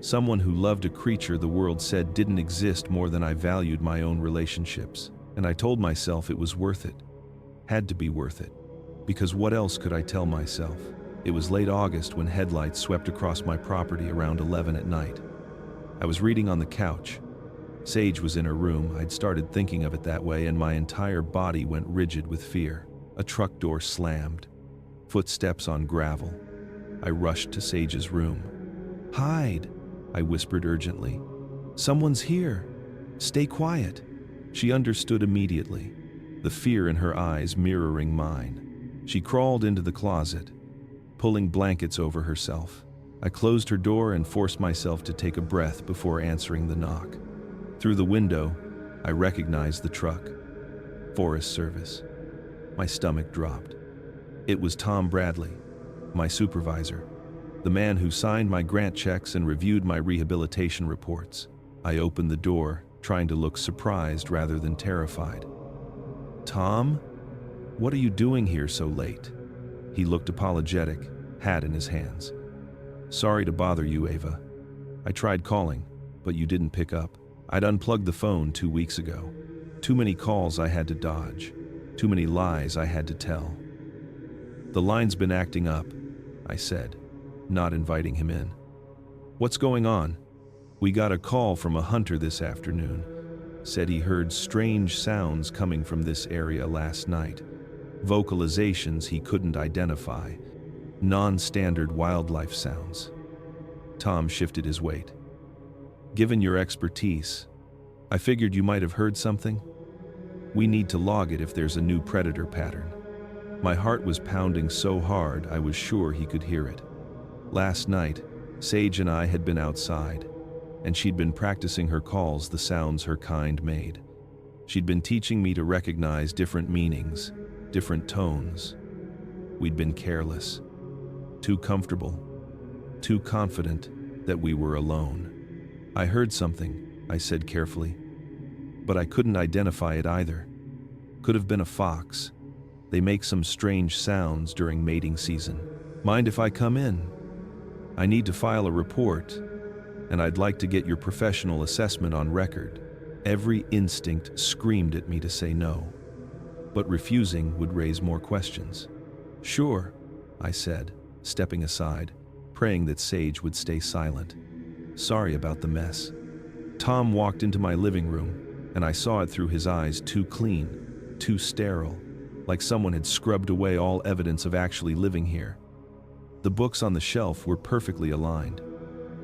someone who loved a creature the world said didn't exist more than I valued my own relationships. And I told myself it was worth it, had to be worth it, because what else could I tell myself? It was late August when headlights swept across my property around 11 at night. I was reading on the couch. Sage was in her room. I'd started thinking of it that way, and my entire body went rigid with fear. A truck door slammed. Footsteps on gravel. I rushed to Sage's room. "Hide," I whispered urgently. "Someone's here. Stay quiet." She understood immediately, the fear in her eyes mirroring mine. She crawled into the closet, pulling blankets over herself. I closed her door and forced myself to take a breath before answering the knock. Through the window, I recognized the truck. Forest Service. My stomach dropped. It was Tom Bradley, my supervisor, the man who signed my grant checks and reviewed my rehabilitation reports. I opened the door, trying to look surprised rather than terrified. "Tom, what are you doing here so late?" He looked apologetic, hat in his hands. "Sorry to bother you, Ava. I tried calling, but you didn't pick up. I'd unplugged the phone 2 weeks ago. Too many calls I had to dodge. Too many lies I had to tell." "The line's been acting up," I said, not inviting him in. "What's going on?" "We got a call from a hunter this afternoon. Said he heard strange sounds coming from this area last night. Vocalizations he couldn't identify. Non-standard wildlife sounds." Tom shifted his weight. "Given your expertise, I figured you might have heard something. We need to log it if there's a new predator pattern." My heart was pounding so hard I was sure he could hear it. Last night, Sage and I had been outside, and she'd been practicing her calls, the sounds her kind made. She'd been teaching me to recognize different meanings, different tones. We'd been careless, too comfortable, too confident that we were alone. "I heard something," I said carefully, "but I couldn't identify it either. Could have been a fox. They make some strange sounds during mating season. Mind if I come in? I need to file a report, and I'd like to get your professional assessment on record." Every instinct screamed at me to say no, but refusing would raise more questions. "Sure," I said, stepping aside, praying that Sage would stay silent. "Sorry about the mess." Tom walked into my living room, and I saw it through his eyes, too clean, too sterile, like someone had scrubbed away all evidence of actually living here. The books on the shelf were perfectly aligned.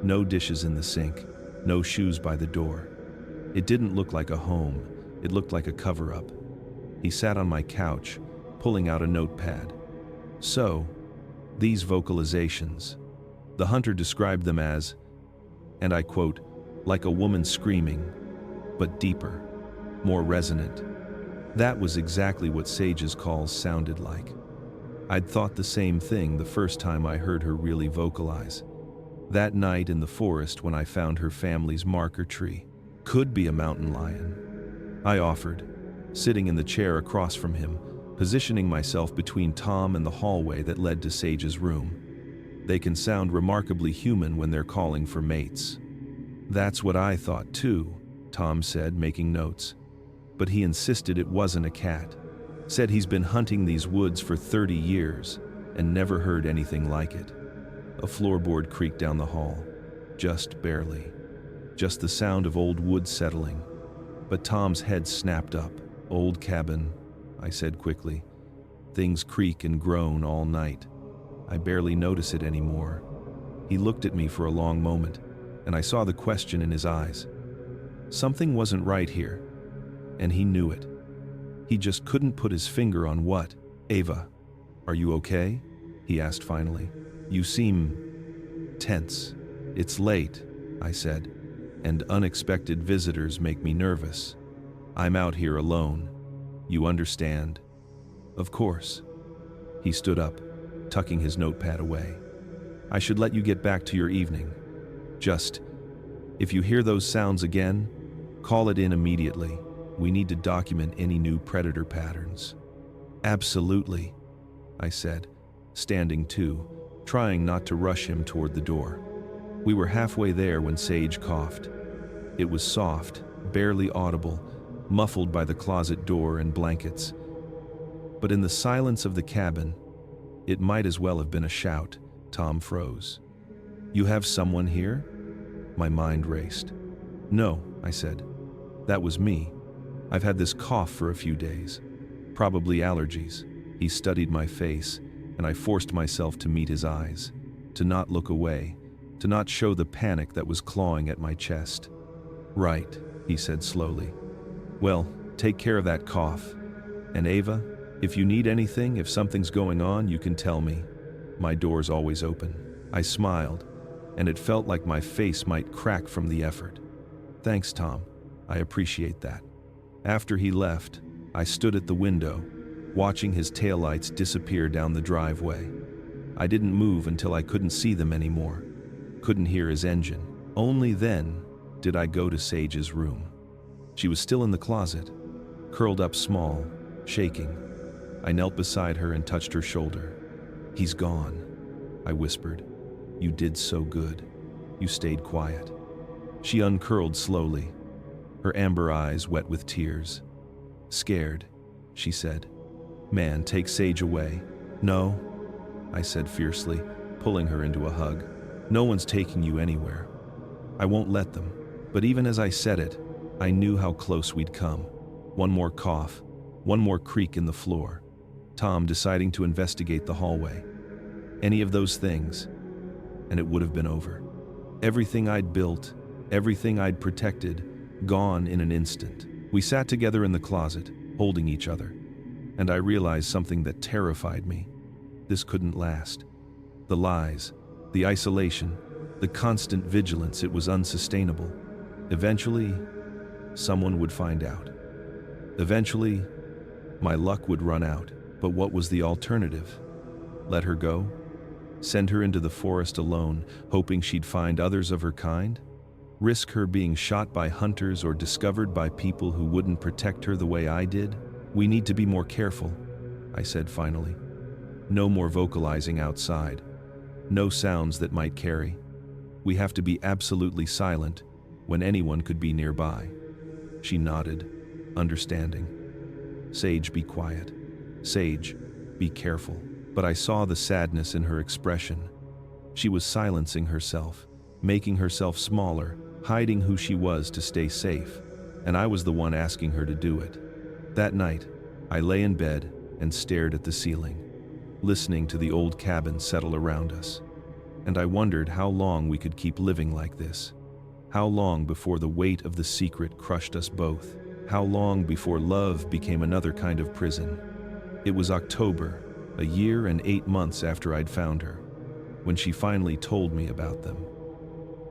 No dishes in the sink, no shoes by the door. It didn't look like a home, it looked like a cover-up. He sat on my couch, pulling out a notepad. "So, these vocalizations." The hunter described them as, and I quote, "like a woman screaming, but deeper, more resonant." That was exactly what Sage's calls sounded like. I'd thought the same thing the first time I heard her really vocalize. That night in the forest when I found her family's marker tree. "Could be a mountain lion," I offered, sitting in the chair across from him, positioning myself between Tom and the hallway that led to Sage's room. "They can sound remarkably human when they're calling for mates." "That's what I thought too," Tom said, making notes. But he insisted it wasn't a cat. Said he's been hunting these woods for 30 years and never heard anything like it. A floorboard creaked down the hall, just barely. Just the sound of old wood settling. But Tom's head snapped up. "Old cabin," I said quickly. "Things creak and groan all night. I barely notice it anymore." He looked at me for a long moment, and I saw the question in his eyes. Something wasn't right here, and he knew it. He just couldn't put his finger on what. "Ava, are you okay?" he asked finally. "You seem tense. "It's late," I said, "and unexpected visitors make me nervous. I'm out here alone. You understand?" "Of course." He stood up, tucking his notepad away. "I should let you get back to your evening. Just, if you hear those sounds again, call it in immediately. We need to document any new predator patterns." "Absolutely," I said, standing too, trying not to rush him toward the door. We were halfway there when Sage coughed. It was soft, barely audible, muffled by the closet door and blankets. But in the silence of the cabin, it might as well have been a shout. Tom froze. "You have someone here?" My mind raced. "No," I said. "That was me. I've had this cough for a few days. Probably allergies." He studied my face, and I forced myself to meet his eyes, to not look away, to not show the panic that was clawing at my chest. "Right," he said slowly. "Well, take care of that cough. And Ava, if you need anything, if something's going on, you can tell me. My door's always open." I smiled, and it felt like my face might crack from the effort. "Thanks, Tom. I appreciate that." After he left, I stood at the window, watching his taillights disappear down the driveway. I didn't move until I couldn't see them anymore, couldn't hear his engine. Only then did I go to Sage's room. She was still in the closet, curled up small, shaking. I knelt beside her and touched her shoulder. "He's gone," I whispered. "You did so good. You stayed quiet." She uncurled slowly, her amber eyes wet with tears. "Scared," she said. "Man, take Sage away." "No," I said fiercely, pulling her into a hug. "No one's taking you anywhere. I won't let them." But even as I said it, I knew how close we'd come. One more cough, one more creak in the floor. Tom deciding to investigate the hallway. Any of those things, and it would have been over. Everything I'd built, everything I'd protected, gone in an instant. We sat together in the closet, holding each other, and I realized something that terrified me. This couldn't last. The lies, the isolation, the constant vigilance, it was unsustainable. Eventually, someone would find out. Eventually, my luck would run out. But what was the alternative? Let her go? Send her into the forest alone, hoping she'd find others of her kind? Risk her being shot by hunters or discovered by people who wouldn't protect her the way I did? "We need to be more careful," I said finally. "No more vocalizing outside. No sounds that might carry. We have to be absolutely silent when anyone could be nearby." She nodded, understanding. "Sage, be quiet. Sage, be careful." But I saw the sadness in her expression. She was silencing herself, making herself smaller, hiding who she was to stay safe, and I was the one asking her to do it. That night, I lay in bed and stared at the ceiling, listening to the old cabin settle around us. And I wondered how long we could keep living like this. How long before the weight of the secret crushed us both? How long before love became another kind of prison? It was October, a year and 8 months after I'd found her, when she finally told me about them.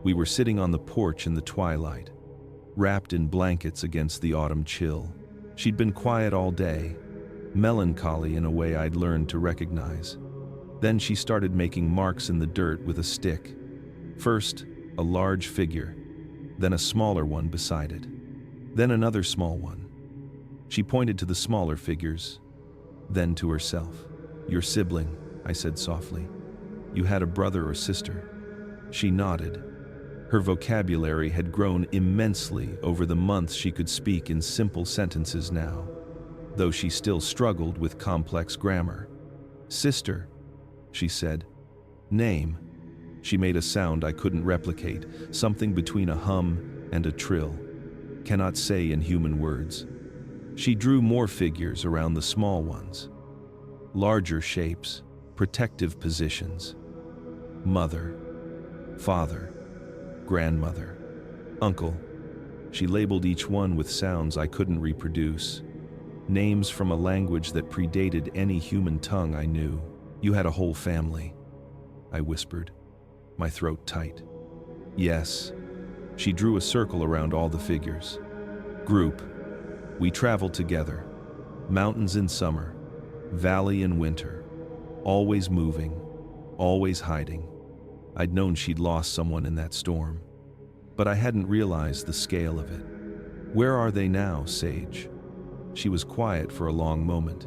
We were sitting on the porch in the twilight, wrapped in blankets against the autumn chill. She'd been quiet all day, melancholy in a way I'd learned to recognize. Then she started making marks in the dirt with a stick. First, a large figure, then a smaller one beside it, then another small one. She pointed to the smaller figures, then to herself. "Your sibling," I said softly. "You had a brother or sister." She nodded. Her vocabulary had grown immensely over the months. She could speak in simple sentences now, though she still struggled with complex grammar. "Sister," she said. "Name." She made a sound I couldn't replicate, something between a hum and a trill. Cannot say in human words. She drew more figures around the small ones. Larger shapes, protective positions. Mother, father, grandmother, uncle. She labeled each one with sounds I couldn't reproduce. Names from a language that predated any human tongue I knew. "You had a whole family," I whispered. my throat tight. Yes. She drew a circle around all the figures. Group. We traveled together. Mountains in summer, valley in winter. Always moving, always hiding. I'd known she'd lost someone in that storm, but I hadn't realized the scale of it. Where are they now, Sage? She was quiet for a long moment.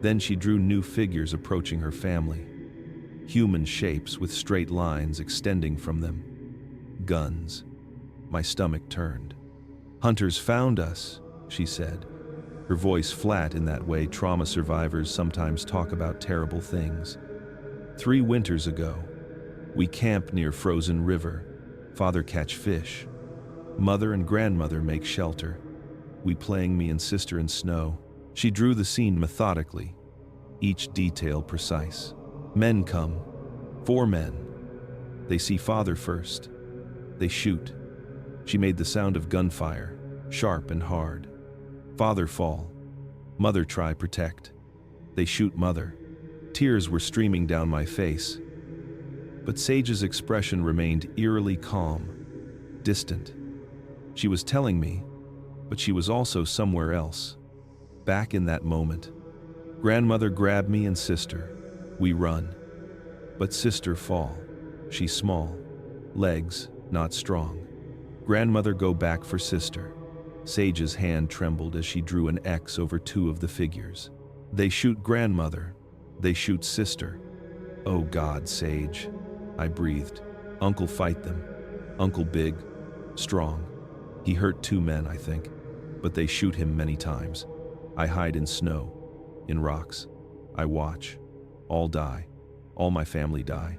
Then she drew new figures approaching her family. Human shapes with straight lines extending from them. Guns. My stomach turned. "Hunters found us," she said, her voice flat in that way trauma survivors sometimes talk about terrible things. 3 winters ago, we camped near frozen river. Father catch fish. Mother and grandmother make shelter. We playing me and sister in snow. She drew the scene methodically, each detail precise. Men come. 4 men. They see father first. They shoot. She made the sound of gunfire, sharp and hard. Father fall. Mother try protect. They shoot mother. Tears were streaming down my face. But Sage's expression remained eerily calm, distant. She was telling me, but she was also somewhere else. Back in that moment. Grandmother grabbed me and sister. We run. But sister fall. She's small. Legs, not strong. Grandmother go back for sister. Sage's hand trembled as she drew an X over 2 of the figures. They shoot grandmother. They shoot sister. Oh God, Sage. I breathed. Uncle fight them. Uncle big, strong. He hurt 2 men, I think. But they shoot him many times. I hide in snow, in rocks. I watch. All die. All my family die.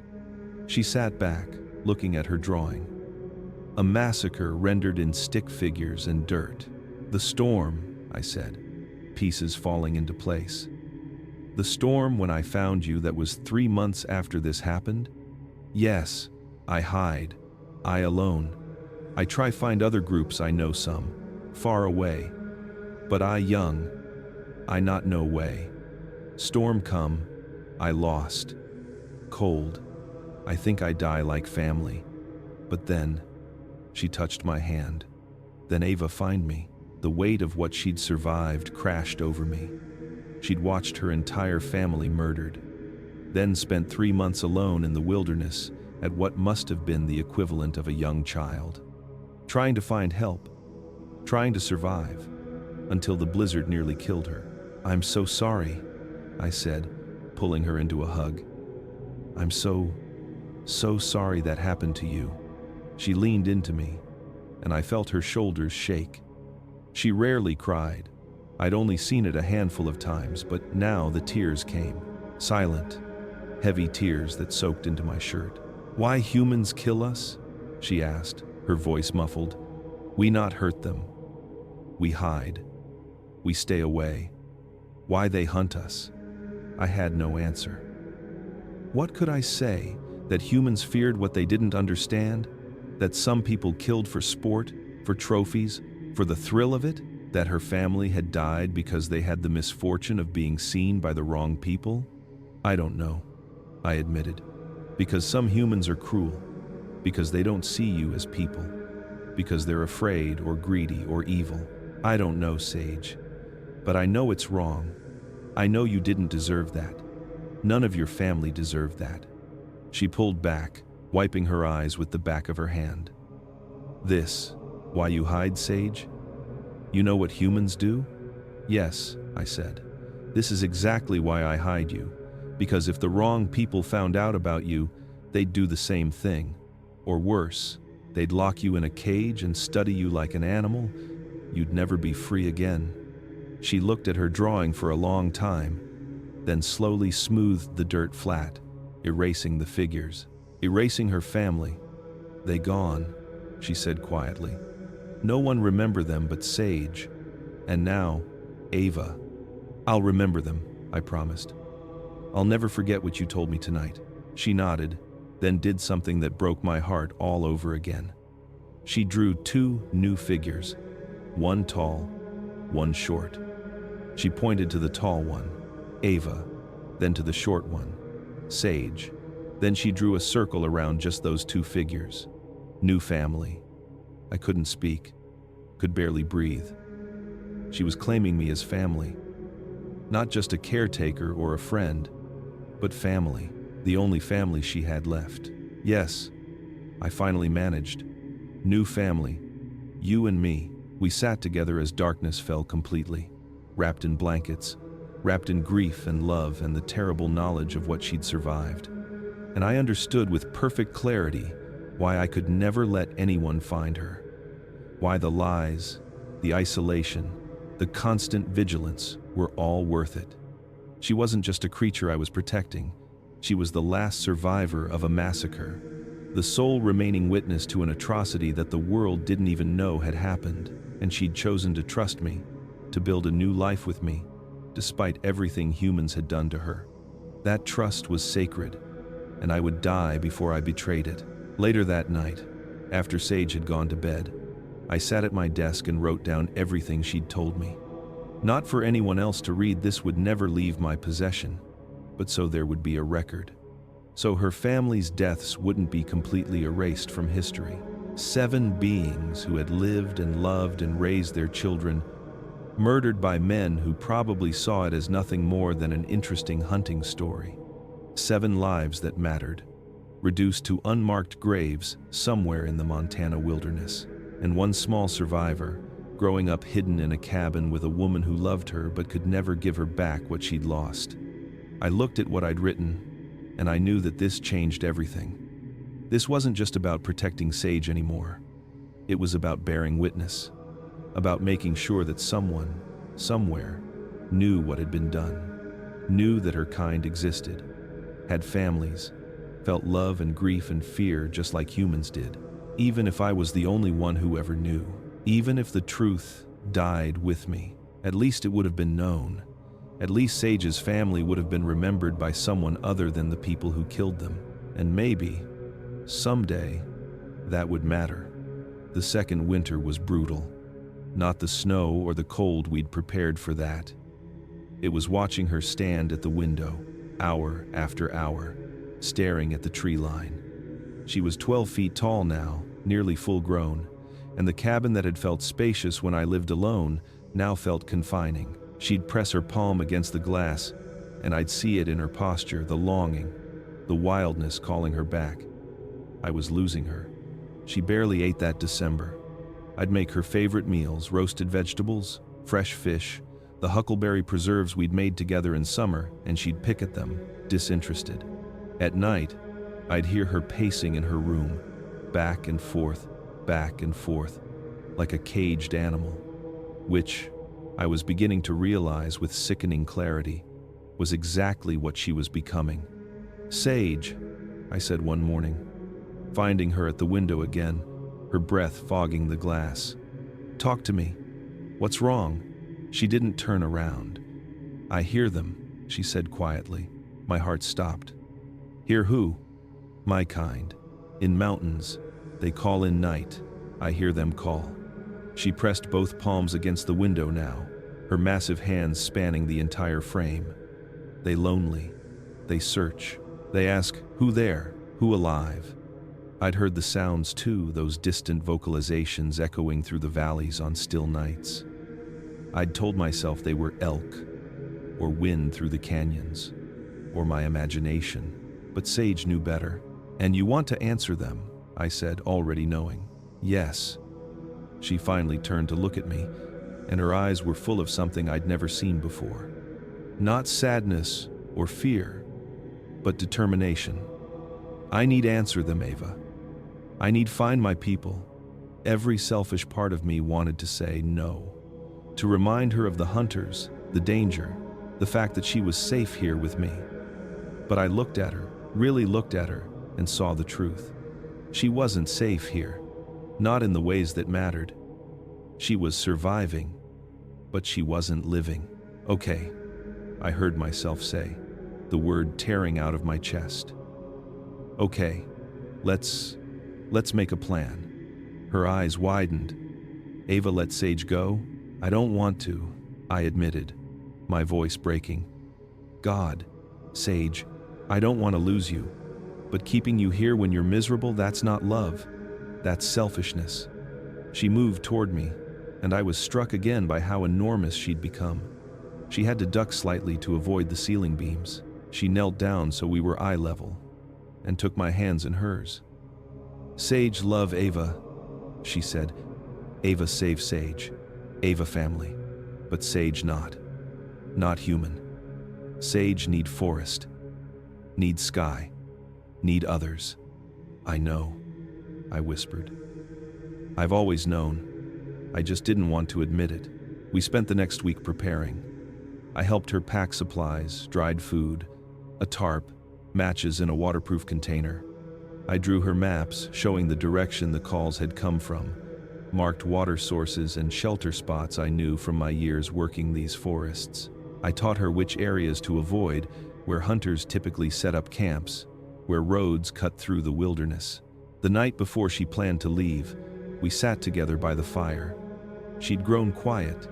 She sat back, looking at her drawing. A massacre rendered in stick figures and dirt. The storm, I said, pieces falling into place. The storm when I found you that was 3 months after this happened? Yes, I hide. I alone. I try find other groups I know some, far away. But I young, I not know way. Storm come, I lost. Cold, I think I die like family. But then, she touched my hand. Then Ava find me. The weight of what she'd survived crashed over me. She'd watched her entire family murdered. Then spent 3 months alone in the wilderness at what must have been the equivalent of a young child. Trying to find help. Trying to survive. Until the blizzard nearly killed her. "I'm so sorry," I said, pulling her into a hug. "I'm so sorry that happened to you." She leaned into me, and I felt her shoulders shake. She rarely cried. I'd only seen it a handful of times, but now the tears came. Silent, heavy tears that soaked into my shirt. "Why humans kill us?" she asked, her voice muffled. "We not hurt them. We hide. We stay away. Why they hunt us?" I had no answer. What could I say? That humans feared what they didn't understand? That some people killed for sport, for trophies, for the thrill of it? That her family had died because they had the misfortune of being seen by the wrong people? I don't know, I admitted. Because some humans are cruel. Because they don't see you as people. Because they're afraid or greedy or evil. I don't know, Sage. But I know it's wrong. I know you didn't deserve that. None of your family deserved that. She pulled back, wiping her eyes with the back of her hand. "This, why you hide, Sage? You know what humans do?" "Yes," I said. "This is exactly why I hide you. Because if the wrong people found out about you, they'd do the same thing. Or worse, they'd lock you in a cage and study you like an animal. You'd never be free again." She looked at her drawing for a long time, then slowly smoothed the dirt flat, erasing the figures, erasing her family. "They gone," she said quietly. "No one remember them but Sage. And now, Ava. I'll remember them," I promised. "I'll never forget what you told me tonight." She nodded, then did something that broke my heart all over again. She drew 2 new figures, one tall, one short. She pointed to the tall one, Ava, then to the short one, Sage. Then she drew a circle around just those two figures. New family. I couldn't speak, could barely breathe. She was claiming me as family. Not just a caretaker or a friend, but family. The only family she had left. Yes, I finally managed. New family. You and me. We sat together as darkness fell completely. Wrapped in blankets. Wrapped in grief and love and the terrible knowledge of what she'd survived. And I understood with perfect clarity why I could never let anyone find her. Why the lies, the isolation, the constant vigilance were all worth it. She wasn't just a creature I was protecting. She was the last survivor of a massacre, the sole remaining witness to an atrocity that the world didn't even know had happened, and she'd chosen to trust me, to build a new life with me, despite everything humans had done to her. That trust was sacred, and I would die before I betrayed it. Later that night, after Sage had gone to bed, I sat at my desk and wrote down everything she'd told me. Not for anyone else to read, this would never leave my possession, but so there would be a record. So her family's deaths wouldn't be completely erased from history. 7 beings who had lived and loved and raised their children, murdered by men who probably saw it as nothing more than an interesting hunting story. 7 lives that mattered, reduced to unmarked graves somewhere in the Montana wilderness. And one small survivor, growing up hidden in a cabin with a woman who loved her but could never give her back what she'd lost. I looked at what I'd written, and I knew that this changed everything. This wasn't just about protecting Sage anymore. It was about bearing witness, about making sure that someone, somewhere, knew what had been done, knew that her kind existed, had families, felt love and grief and fear just like humans did. Even if I was the only one who ever knew, even if the truth died with me, at least it would have been known. At least Sage's family would have been remembered by someone other than the people who killed them. And maybe, someday, that would matter. The second winter was brutal. Not the snow or the cold we'd prepared for that. It was watching her stand at the window, hour after hour, staring at the tree line. She was 12 feet tall now, nearly full-grown, and the cabin that had felt spacious when I lived alone now felt confining. She'd press her palm against the glass, and I'd see it in her posture, the longing, the wildness calling her back. I was losing her. She barely ate that December. I'd make her favorite meals, roasted vegetables, fresh fish, the huckleberry preserves we'd made together in summer, and she'd pick at them, disinterested. At night, I'd hear her pacing in her room, back and forth, like a caged animal, which, I was beginning to realize with sickening clarity, was exactly what she was becoming. "Sage," I said one morning, finding her at the window again, her breath fogging the glass. "Talk to me. What's wrong?" She didn't turn around. "I hear them," she said quietly. My heart stopped. "Hear who?" "My kind. In mountains, they call in night. I hear them call." She pressed both palms against the window now, her massive hands spanning the entire frame. "They lonely. They search. They ask, who there? Who alive?" I'd heard the sounds too, those distant vocalizations echoing through the valleys on still nights. I'd told myself they were elk, or wind through the canyons, or my imagination, but Sage knew better. "And you want to answer them," I said, already knowing. "Yes." She finally turned to look at me, and her eyes were full of something I'd never seen before. Not sadness or fear, but determination. "I need answer them, Ava. I need find my people." Every selfish part of me wanted to say no, to remind her of the hunters, the danger, the fact that she was safe here with me. But I looked at her, really looked at her, and saw the truth. She wasn't safe here, not in the ways that mattered. She was surviving, but she wasn't living. "Okay," I heard myself say, the word tearing out of my chest. "Okay, let's make a plan." Her eyes widened. "Ava, let Sage go?" "I don't want to," I admitted, my voice breaking. "God, Sage, I don't want to lose you. But keeping you here when you're miserable, that's not love. That's selfishness. She moved toward me, and I was struck again by how enormous she'd become. She had to duck slightly to avoid the ceiling beams. She knelt down so we were eye level, and took my hands in hers. "Sage love Ava," she said. "Ava save Sage. Ava family. But Sage not. Not human. Sage need forest. Need sky. Need others." "I know," I whispered. "I've always known. I just didn't want to admit it." We spent the next week preparing. I helped her pack supplies, dried food, a tarp, matches in a waterproof container. I drew her maps showing the direction the calls had come from, marked water sources and shelter spots I knew from my years working these forests. I taught her which areas to avoid, where hunters typically set up camps, where roads cut through the wilderness. The night before she planned to leave, we sat together by the fire. She'd grown quiet,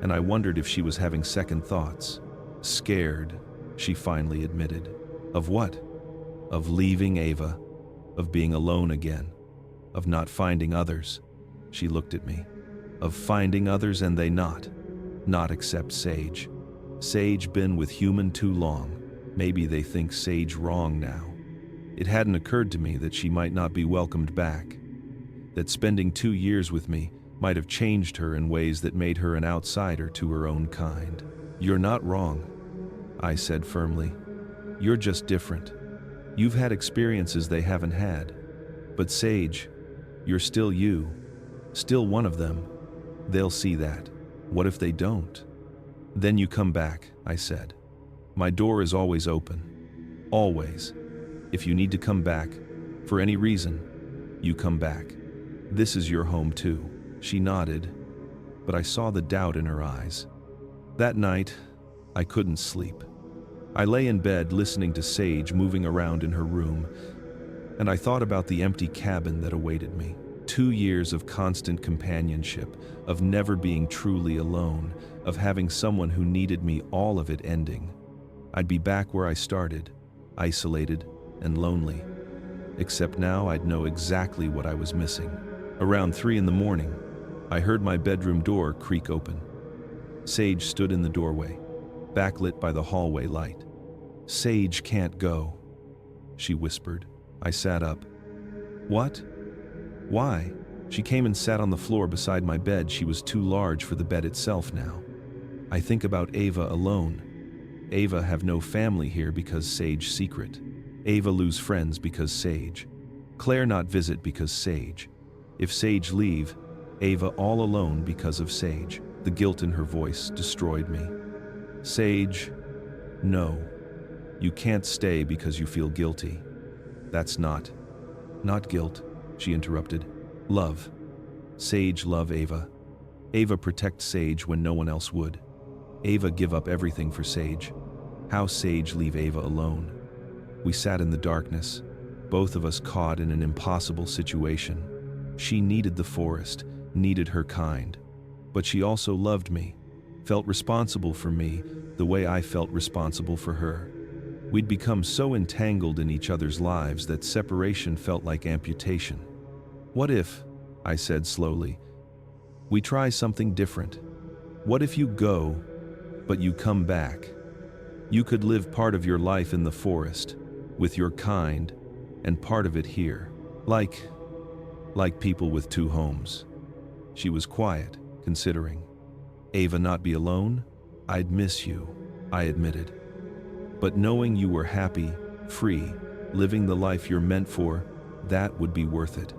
and I wondered if she was having second thoughts. "Scared," she finally admitted. "Of what?" "Of leaving Ava, of being alone again, of not finding others." She looked at me. "Of finding others and they not accept Sage. Sage been with human too long. Maybe they think Sage wrong now." It hadn't occurred to me that she might not be welcomed back, that spending 2 years with me might have changed her in ways that made her an outsider to her own kind. "You're not wrong," I said firmly. "You're just different. You've had experiences they haven't had. But Sage, you're still you, still one of them. They'll see that. What if they don't?" "Then you come back," I said. "My door is always open. Always. If you need to come back, for any reason, you come back. This is your home too." She nodded, but I saw the doubt in her eyes. That night, I couldn't sleep. I lay in bed listening to Sage moving around in her room, and I thought about the empty cabin that awaited me. 2 years of constant companionship, of never being truly alone, of having someone who needed me, all of it ending. I'd be back where I started, isolated and lonely. Except now I'd know exactly what I was missing. Around 3 in the morning, I heard my bedroom door creak open. Sage stood in the doorway, backlit by the hallway light. "Sage can't go," she whispered. I sat up. "What? Why?" She came and sat on the floor beside my bed. She was too large for the bed itself now. "I think about Ava alone. Ava have no family here because Sage secret. Ava lose friends because Sage. Claire not visit because Sage. If Sage leave, Ava all alone because of Sage." The guilt in her voice destroyed me. "Sage, no. You can't stay because you feel guilty. That's not guilt," she interrupted. "Love. Sage love Ava. Ava protect Sage when no one else would. Ava give up everything for Sage. How Sage leave Ava alone?" We sat in the darkness, both of us caught in an impossible situation. She needed the forest, needed her kind. But she also loved me, felt responsible for me the way I felt responsible for her. We'd become so entangled in each other's lives that separation felt like amputation. "What if," I said slowly, "we try something different? What if you go, but you come back? You could live part of your life in the forest, with your kind, and part of it here. Like people with 2 homes." She was quiet, considering. "Ava not be alone? I'd miss you," I admitted. "But knowing you were happy, free, living the life you're meant for, that would be worth it.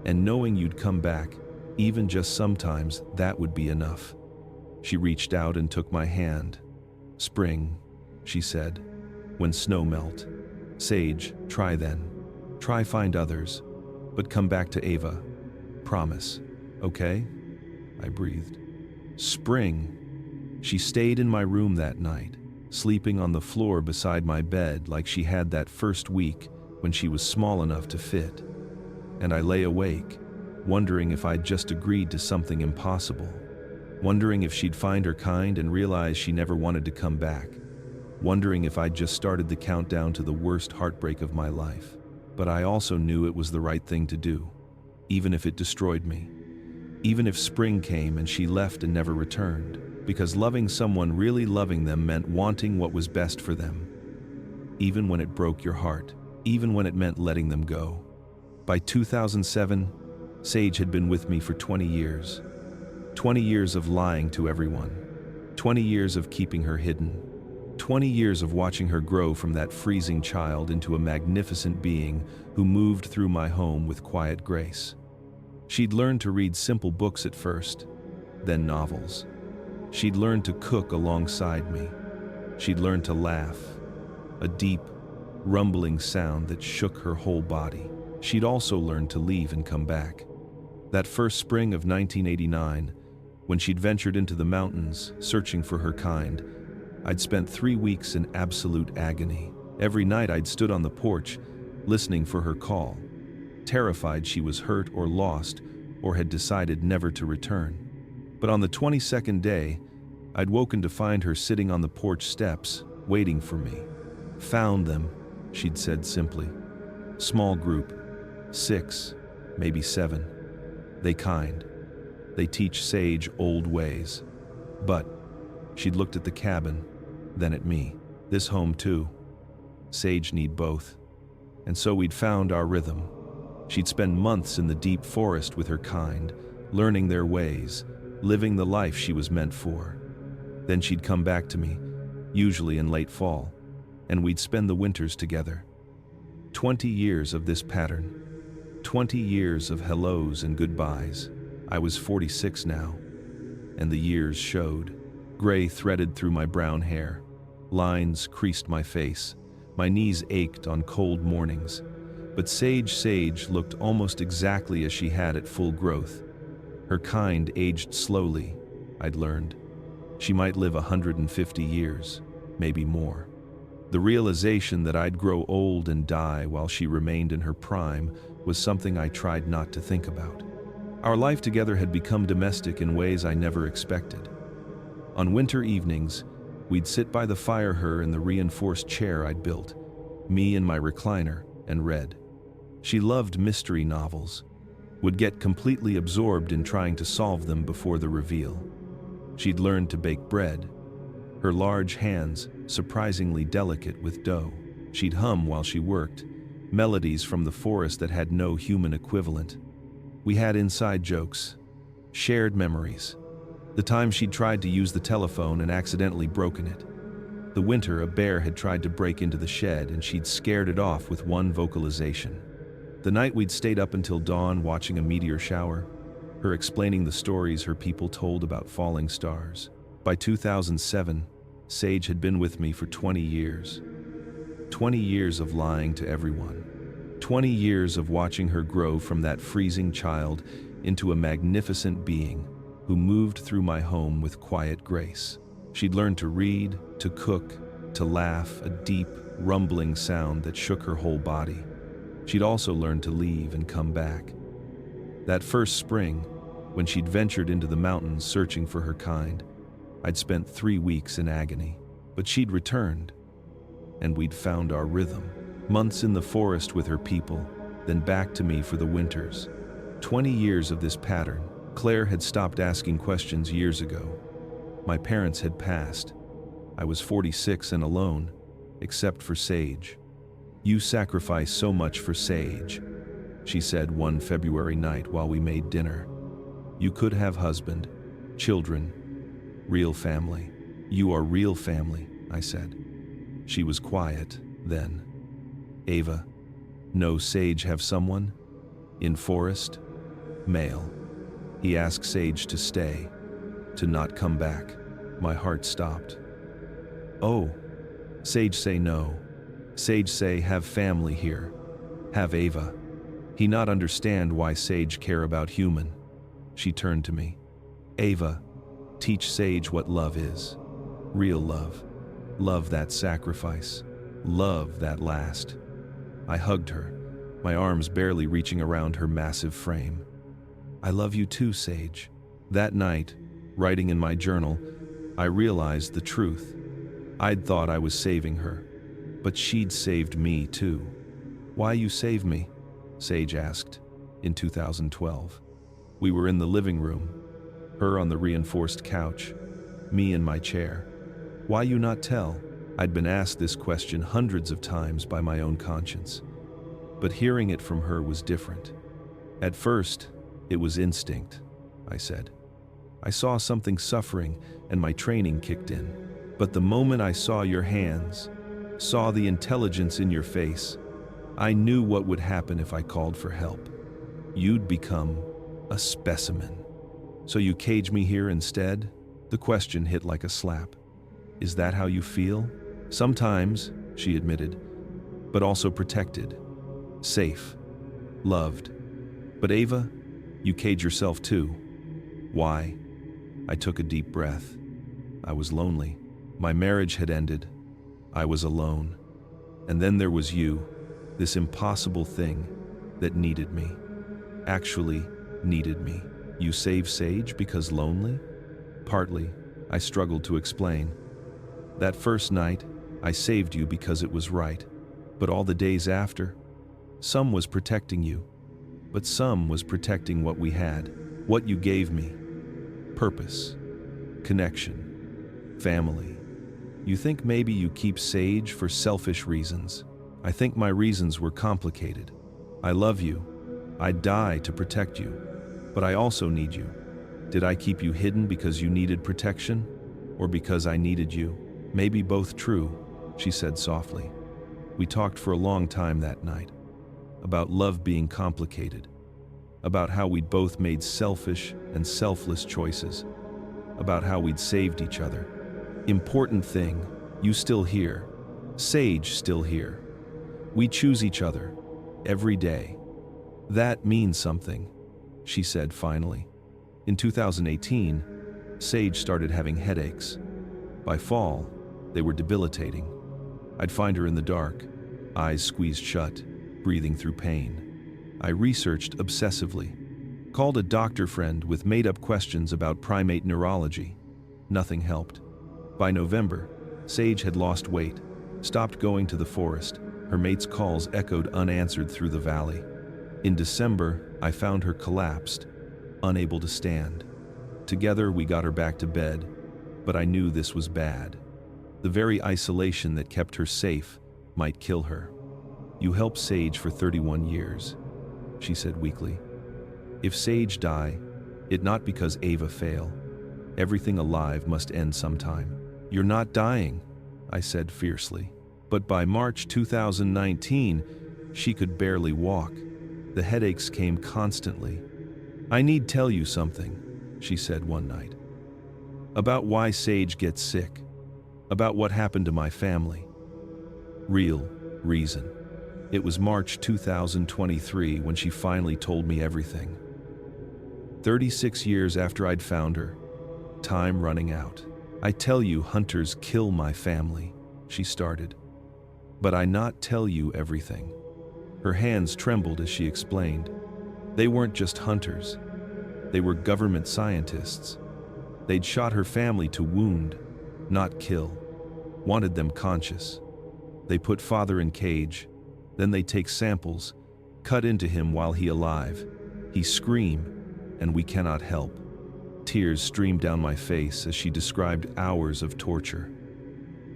And knowing you'd come back, even just sometimes, that would be enough." She reached out and took my hand. "Spring," she said, "when snow melt. Sage, try then. Try find others, but come back to Ava. Promise, okay?" I breathed. "Spring." She stayed in my room that night, sleeping on the floor beside my bed like she had that first week when she was small enough to fit. And I lay awake, wondering if I'd just agreed to something impossible, wondering if she'd find her kind and realize she never wanted to come back, wondering if I'd just started the countdown to the worst heartbreak of my life. But I also knew it was the right thing to do, even if it destroyed me. Even if spring came and she left and never returned, because loving someone, really loving them, meant wanting what was best for them. Even when it broke your heart, even when it meant letting them go. By 2007, Sage had been with me for 20 years. 20 years of lying to everyone. 20 years of keeping her hidden. 20 years of watching her grow from that freezing child into a magnificent being who moved through my home with quiet grace. She'd learned to read simple books at first, then novels. She'd learned to cook alongside me. She'd learned to laugh, a deep, rumbling sound that shook her whole body. She'd also learned to leave and come back. That first spring of 1989, when she'd ventured into the mountains, searching for her kind, I'd spent 3 weeks in absolute agony. Every night I'd stood on the porch, listening for her call, terrified she was hurt or lost, or had decided never to return. But on the 22nd day, I'd woken to find her sitting on the porch steps, waiting for me. "Found them," she'd said simply. "Small group. 6, maybe 7. They kind. They teach Sage old ways." But she'd looked at the cabin, then at me. "This home too. Sage need both." And so we'd found our rhythm. She'd spend months in the deep forest with her kind, learning their ways, living the life she was meant for. Then she'd come back to me, usually in late fall, and we'd spend the winters together. 20 years of this pattern. 20 years of hellos and goodbyes. I was 46 now, and the years showed. Gray threaded through my brown hair. Lines creased my face. My knees ached on cold mornings. But Sage looked almost exactly as she had at full growth. Her kind aged slowly, I'd learned. She might live 150 years, maybe more. The realization that I'd grow old and die while she remained in her prime was something I tried not to think about. Our life together had become domestic in ways I never expected. On winter evenings, we'd sit by the fire, her in the reinforced chair I'd built, me in my recliner, and read. She loved mystery novels, would get completely absorbed in trying to solve them before the reveal. She'd learned to bake bread, her large hands surprisingly delicate with dough. She'd hum while she worked, melodies from the forest that had no human equivalent. We had inside jokes, shared memories. The time she'd tried to use the telephone and accidentally broken it. The winter a bear had tried to break into the shed and she'd scared it off with one vocalization. The night we'd stayed up until dawn watching a meteor shower, her explaining the stories her people told about falling stars. By 2007, Sage had been with me for 20 years. 20 years of lying to everyone. 20 years of watching her grow from that freezing child into a magnificent being who moved through my home with quiet grace. She'd learned to read, to cook, to laugh, a deep, rumbling sound that shook her whole body. She'd also learned to leave and come back. That first spring, when she'd ventured into the mountains searching for her kind, I'd spent 3 weeks in agony. But she'd returned, and we'd found our rhythm. Months in the forest with her people, then back to me for the winters. 20 years of this pattern. Claire had stopped asking questions years ago. My parents had passed. I was 46 and alone, except for Sage. "You sacrifice so much for Sage," she said one February night while we made dinner. "You could have husband, children, real family." "You are real family," I said. She was quiet, then. "Ava, no Sage have someone? In forest? Male. He asked Sage to stay, to not come back." My heart stopped. "Oh, Sage say no. Sage say have family here. Have Ava. He not understand why Sage care about human." She turned to me. "Ava, teach Sage what love is. Real love. Love that sacrifice. Love that last." I hugged her, my arms barely reaching around her massive frame. "I love you too, Sage." That night, writing in my journal, I realized the truth. I'd thought I was saving her, but she'd saved me too. "Why you save me?" Sage asked, in 2012. We were in the living room, her on the reinforced couch, me in my chair. "Why you not tell?" I'd been asked this question hundreds of times by my own conscience. But hearing it from her was different. "At first, it was instinct," I said. "I saw something suffering and my training kicked in. But the moment I saw your hands, saw the intelligence in your face, I knew what would happen if I called for help. You'd become a specimen. So you cage me here instead?" The question hit like a slap. "Is that how you feel?" "Sometimes," she admitted, "but also protected, safe, loved." "But Ava, you cage yourself too." "Why?" I took a deep breath. I was lonely. My marriage had ended. I was alone. And then there was you, this impossible thing that needed me. Actually needed me. "You save Sage because lonely?" "Partly," I struggled to explain. "That first night, I saved you because it was right. But all the days after, some was protecting you. But some was protecting what we had, what you gave me. Purpose, connection, family. You think maybe you keep Sage for selfish reasons. I think my reasons were complicated. I love you. I'd die to protect you. But I also need you. Did I keep you hidden because you needed protection? Or because I needed you? Maybe both true," she said softly. We talked for a long time that night. About love being complicated. About how we'd both made selfish and selfless choices. About how we'd saved each other. Important thing, you still here. Sage still here. We choose each other. Every day. That means something, she said finally. In 2018, Sage started having headaches. By fall, they were debilitating. I'd find her in the dark, eyes squeezed shut, breathing through pain. I researched obsessively, called a doctor friend with made-up questions about primate neurology. Nothing helped. By November, Sage had lost weight, stopped going to the forest. Her mate's calls echoed unanswered through the valley. In December, I found her collapsed, unable to stand. Together, we got her back to bed, but I knew this was bad. The very isolation that kept her safe might kill her. "You helped Sage for 31 years, she said weakly. "If Sage die, it not because Ava fail. Everything alive must end sometime." "You're not dying," I said fiercely. But by March 2019, she could barely walk. The headaches came constantly. "I need tell you something," she said one night. "About why Sage gets sick. About what happened to my family." Real reason. It was March 2023 when she finally told me everything. 36 years after I'd found her. Time running out. "I tell you hunters kill my family," she started. "But I not tell you everything." Her hands trembled as she explained. They weren't just hunters. They were government scientists. They'd shot her family to wound, not kill. Wanted them conscious. They put father in cage, then they take samples, cut into him while he alive. He scream, and we cannot help. Tears streamed down my face as she described hours of torture.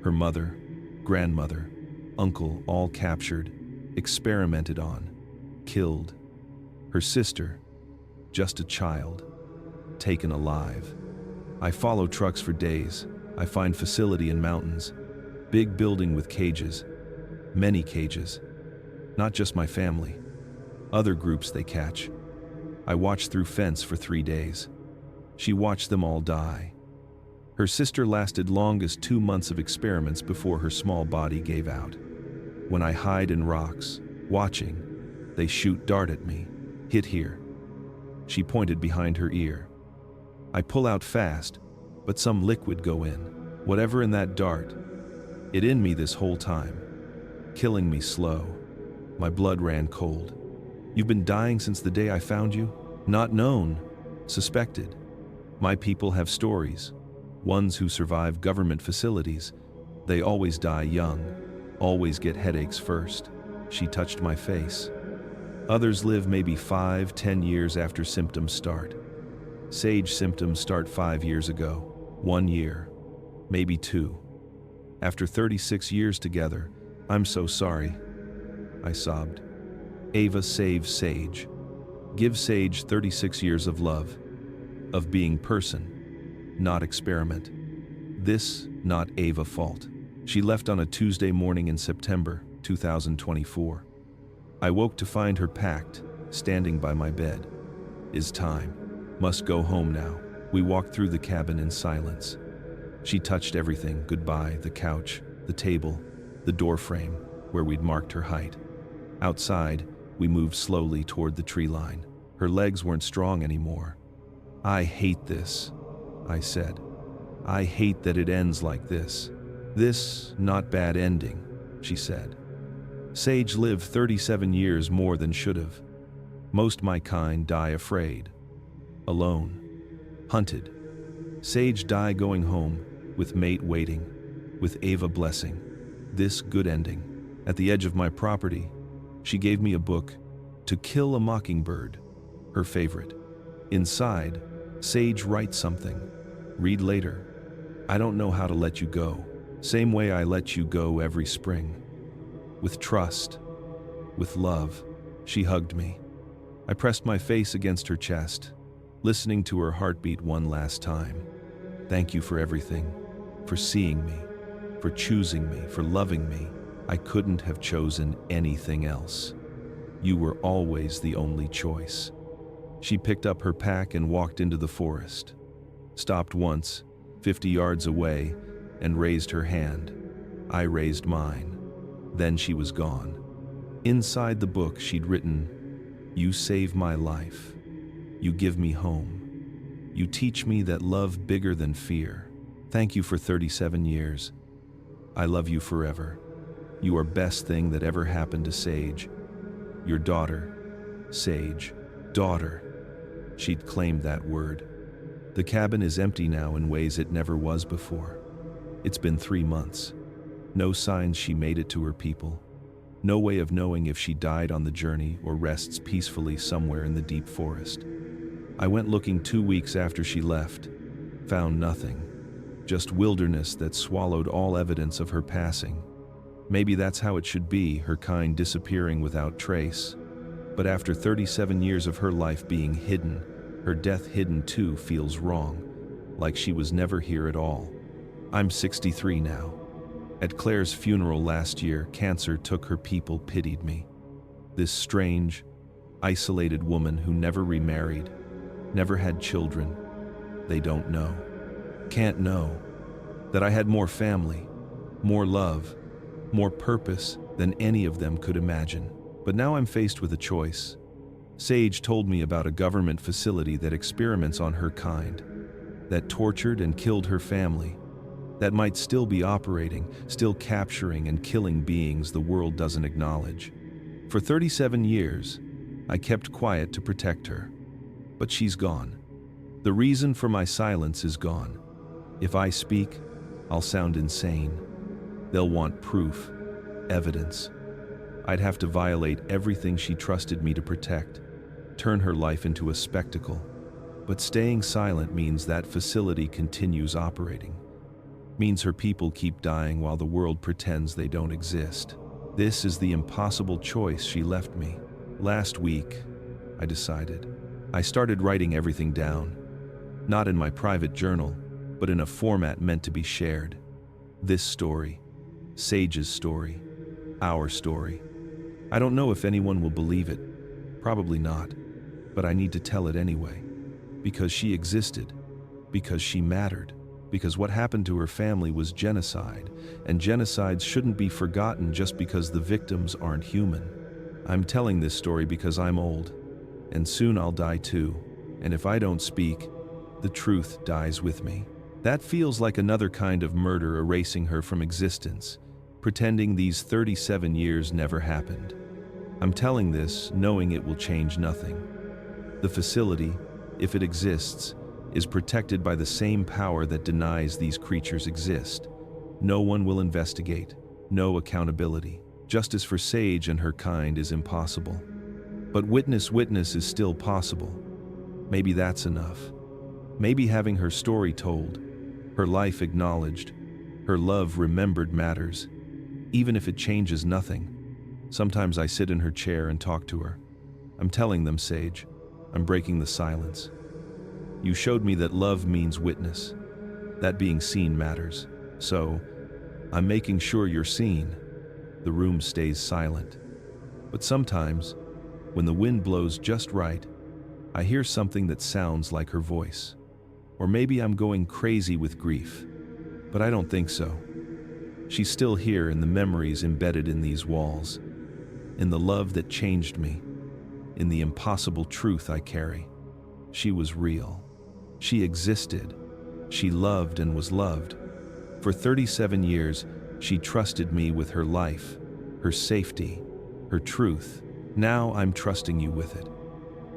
Her mother, grandmother, uncle all captured, experimented on, killed. Her sister, just a child, taken alive. I follow trucks for days. I find facility in mountains. Big building with cages. Many cages. Not just my family. Other groups they catch. I watch through fence for 3 days. She watched them all die. Her sister lasted longest 2 months of experiments before her small body gave out. When I hide in rocks, watching, they shoot dart at me. "Hit here." She pointed behind her ear. I pull out fast, but some liquid go in. Whatever in that dart, it in me this whole time. Killing me slow. My blood ran cold. "You've been dying since the day I found you?" "Not known, suspected. My people have stories. Ones who survive government facilities. They always die young, always get headaches first. She touched my face. Others live maybe 5, 10 years after symptoms start. Sage symptoms start 5 years ago, 1 year, maybe 2. After 36 years together, I'm so sorry, I sobbed. Ava saves Sage. Give Sage 36 years of love, of being person, not experiment. This, not Ava fault. She left on a Tuesday morning in September 2024. I woke to find her packed, standing by my bed. Is time. Must go home now. We walked through the cabin in silence. She touched everything, goodbye, the couch, the table, the door frame, where we'd marked her height. Outside, we moved slowly toward the tree line. Her legs weren't strong anymore. I hate this, I said. I hate that it ends like this. This, not bad ending, she said. Sage lived 37 years more than should have. Most my kind die afraid, alone, hunted. Sage die going home, with mate waiting, with Ava blessing. This good ending. At the edge of my property, she gave me a book, To Kill a Mockingbird, her favorite. Inside, Sage writes something. Read later. I don't know how to let you go. Same way I let you go every spring. With trust, with love, she hugged me. I pressed my face against her chest, listening to her heartbeat one last time. Thank you for everything, for seeing me, for choosing me, for loving me. I couldn't have chosen anything else. You were always the only choice. She picked up her pack and walked into the forest. Stopped once, 50 yards away, and raised her hand. I raised mine. Then she was gone. Inside the book she'd written, "You save my life. You give me home. You teach me that love bigger than fear. Thank you for 37 years. I love you forever. You are best thing that ever happened to Sage. Your daughter, Sage, daughter." She'd claimed that word. The cabin is empty now in ways it never was before. It's been 3 months. No signs she made it to her people. No way of knowing if she died on the journey or rests peacefully somewhere in the deep forest. I went looking 2 weeks after she left. Found nothing. Just wilderness that swallowed all evidence of her passing. Maybe that's how it should be, her kind disappearing without trace. But after 37 years of her life being hidden, her death hidden too feels wrong, like she was never here at all. I'm 63 now. At Claire's funeral last year, cancer took her people, pitied me. This strange, isolated woman who never remarried, never had children. They don't know. Can't know that I had more family, more love, more purpose than any of them could imagine. But now I'm faced with a choice. Sage told me about a government facility that experiments on her kind, that tortured and killed her family, that might still be operating, still capturing and killing beings the world doesn't acknowledge. For 37 years, I kept quiet to protect her. But she's gone. The reason for my silence is gone. If I speak, I'll sound insane. They'll want proof, evidence. I'd have to violate everything she trusted me to protect, turn her life into a spectacle. But staying silent means that facility continues operating. Means her people keep dying while the world pretends they don't exist. This is the impossible choice she left me. Last week, I decided. I started writing everything down. Not in my private journal, but in a format meant to be shared. This story, Sage's story, our story. I don't know if anyone will believe it. Probably not. But I need to tell it anyway. Because she existed. Because she mattered. Because what happened to her family was genocide, and genocides shouldn't be forgotten just because the victims aren't human. I'm telling this story because I'm old, and soon I'll die too, and if I don't speak, the truth dies with me. That feels like another kind of murder, erasing her from existence, pretending these 37 years never happened. I'm telling this knowing it will change nothing. The facility, if it exists, is protected by the same power that denies these creatures exist. No one will investigate, no accountability. Justice for Sage and her kind is impossible. But witness is still possible. Maybe that's enough. Maybe having her story told, her life acknowledged, her love remembered matters, even if it changes nothing. Sometimes I sit in her chair and talk to her. I'm telling them, Sage, I'm breaking the silence. You showed me that love means witness, that being seen matters. So, I'm making sure you're seen. The room stays silent. But sometimes, when the wind blows just right, I hear something that sounds like her voice. Or maybe I'm going crazy with grief, but I don't think so. She's still here in the memories embedded in these walls, in the love that changed me, in the impossible truth I carry. She was real. She existed. She loved and was loved. For 37 years, she trusted me with her life, her safety, her truth. Now I'm trusting you with it,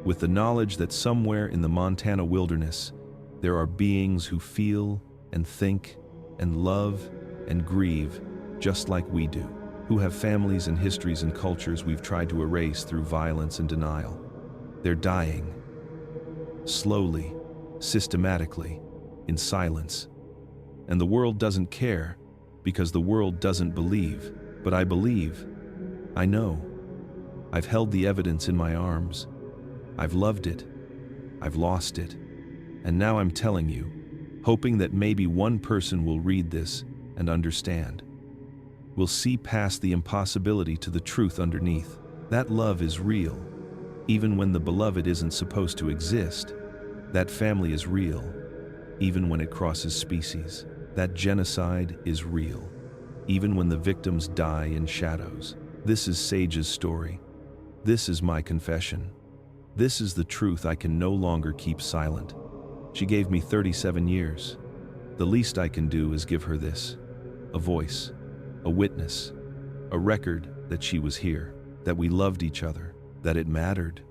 with the knowledge that somewhere in the Montana wilderness, there are beings who feel and think and love and grieve just like we do, who have families and histories and cultures we've tried to erase through violence and denial. They're dying, slowly, systematically, in silence. And the world doesn't care, because the world doesn't believe. But I believe. I know. I've held the evidence in my arms. I've loved it. I've lost it. And now I'm telling you, hoping that maybe one person will read this and understand. Will see past the impossibility to the truth underneath. That love is real, even when the beloved isn't supposed to exist. That family is real, even when it crosses species. That genocide is real, even when the victims die in shadows. This is Sage's story. This is my confession. This is the truth I can no longer keep silent. She gave me 37 years. The least I can do is give her this: a voice, a witness, a record that she was here, that we loved each other, that it mattered.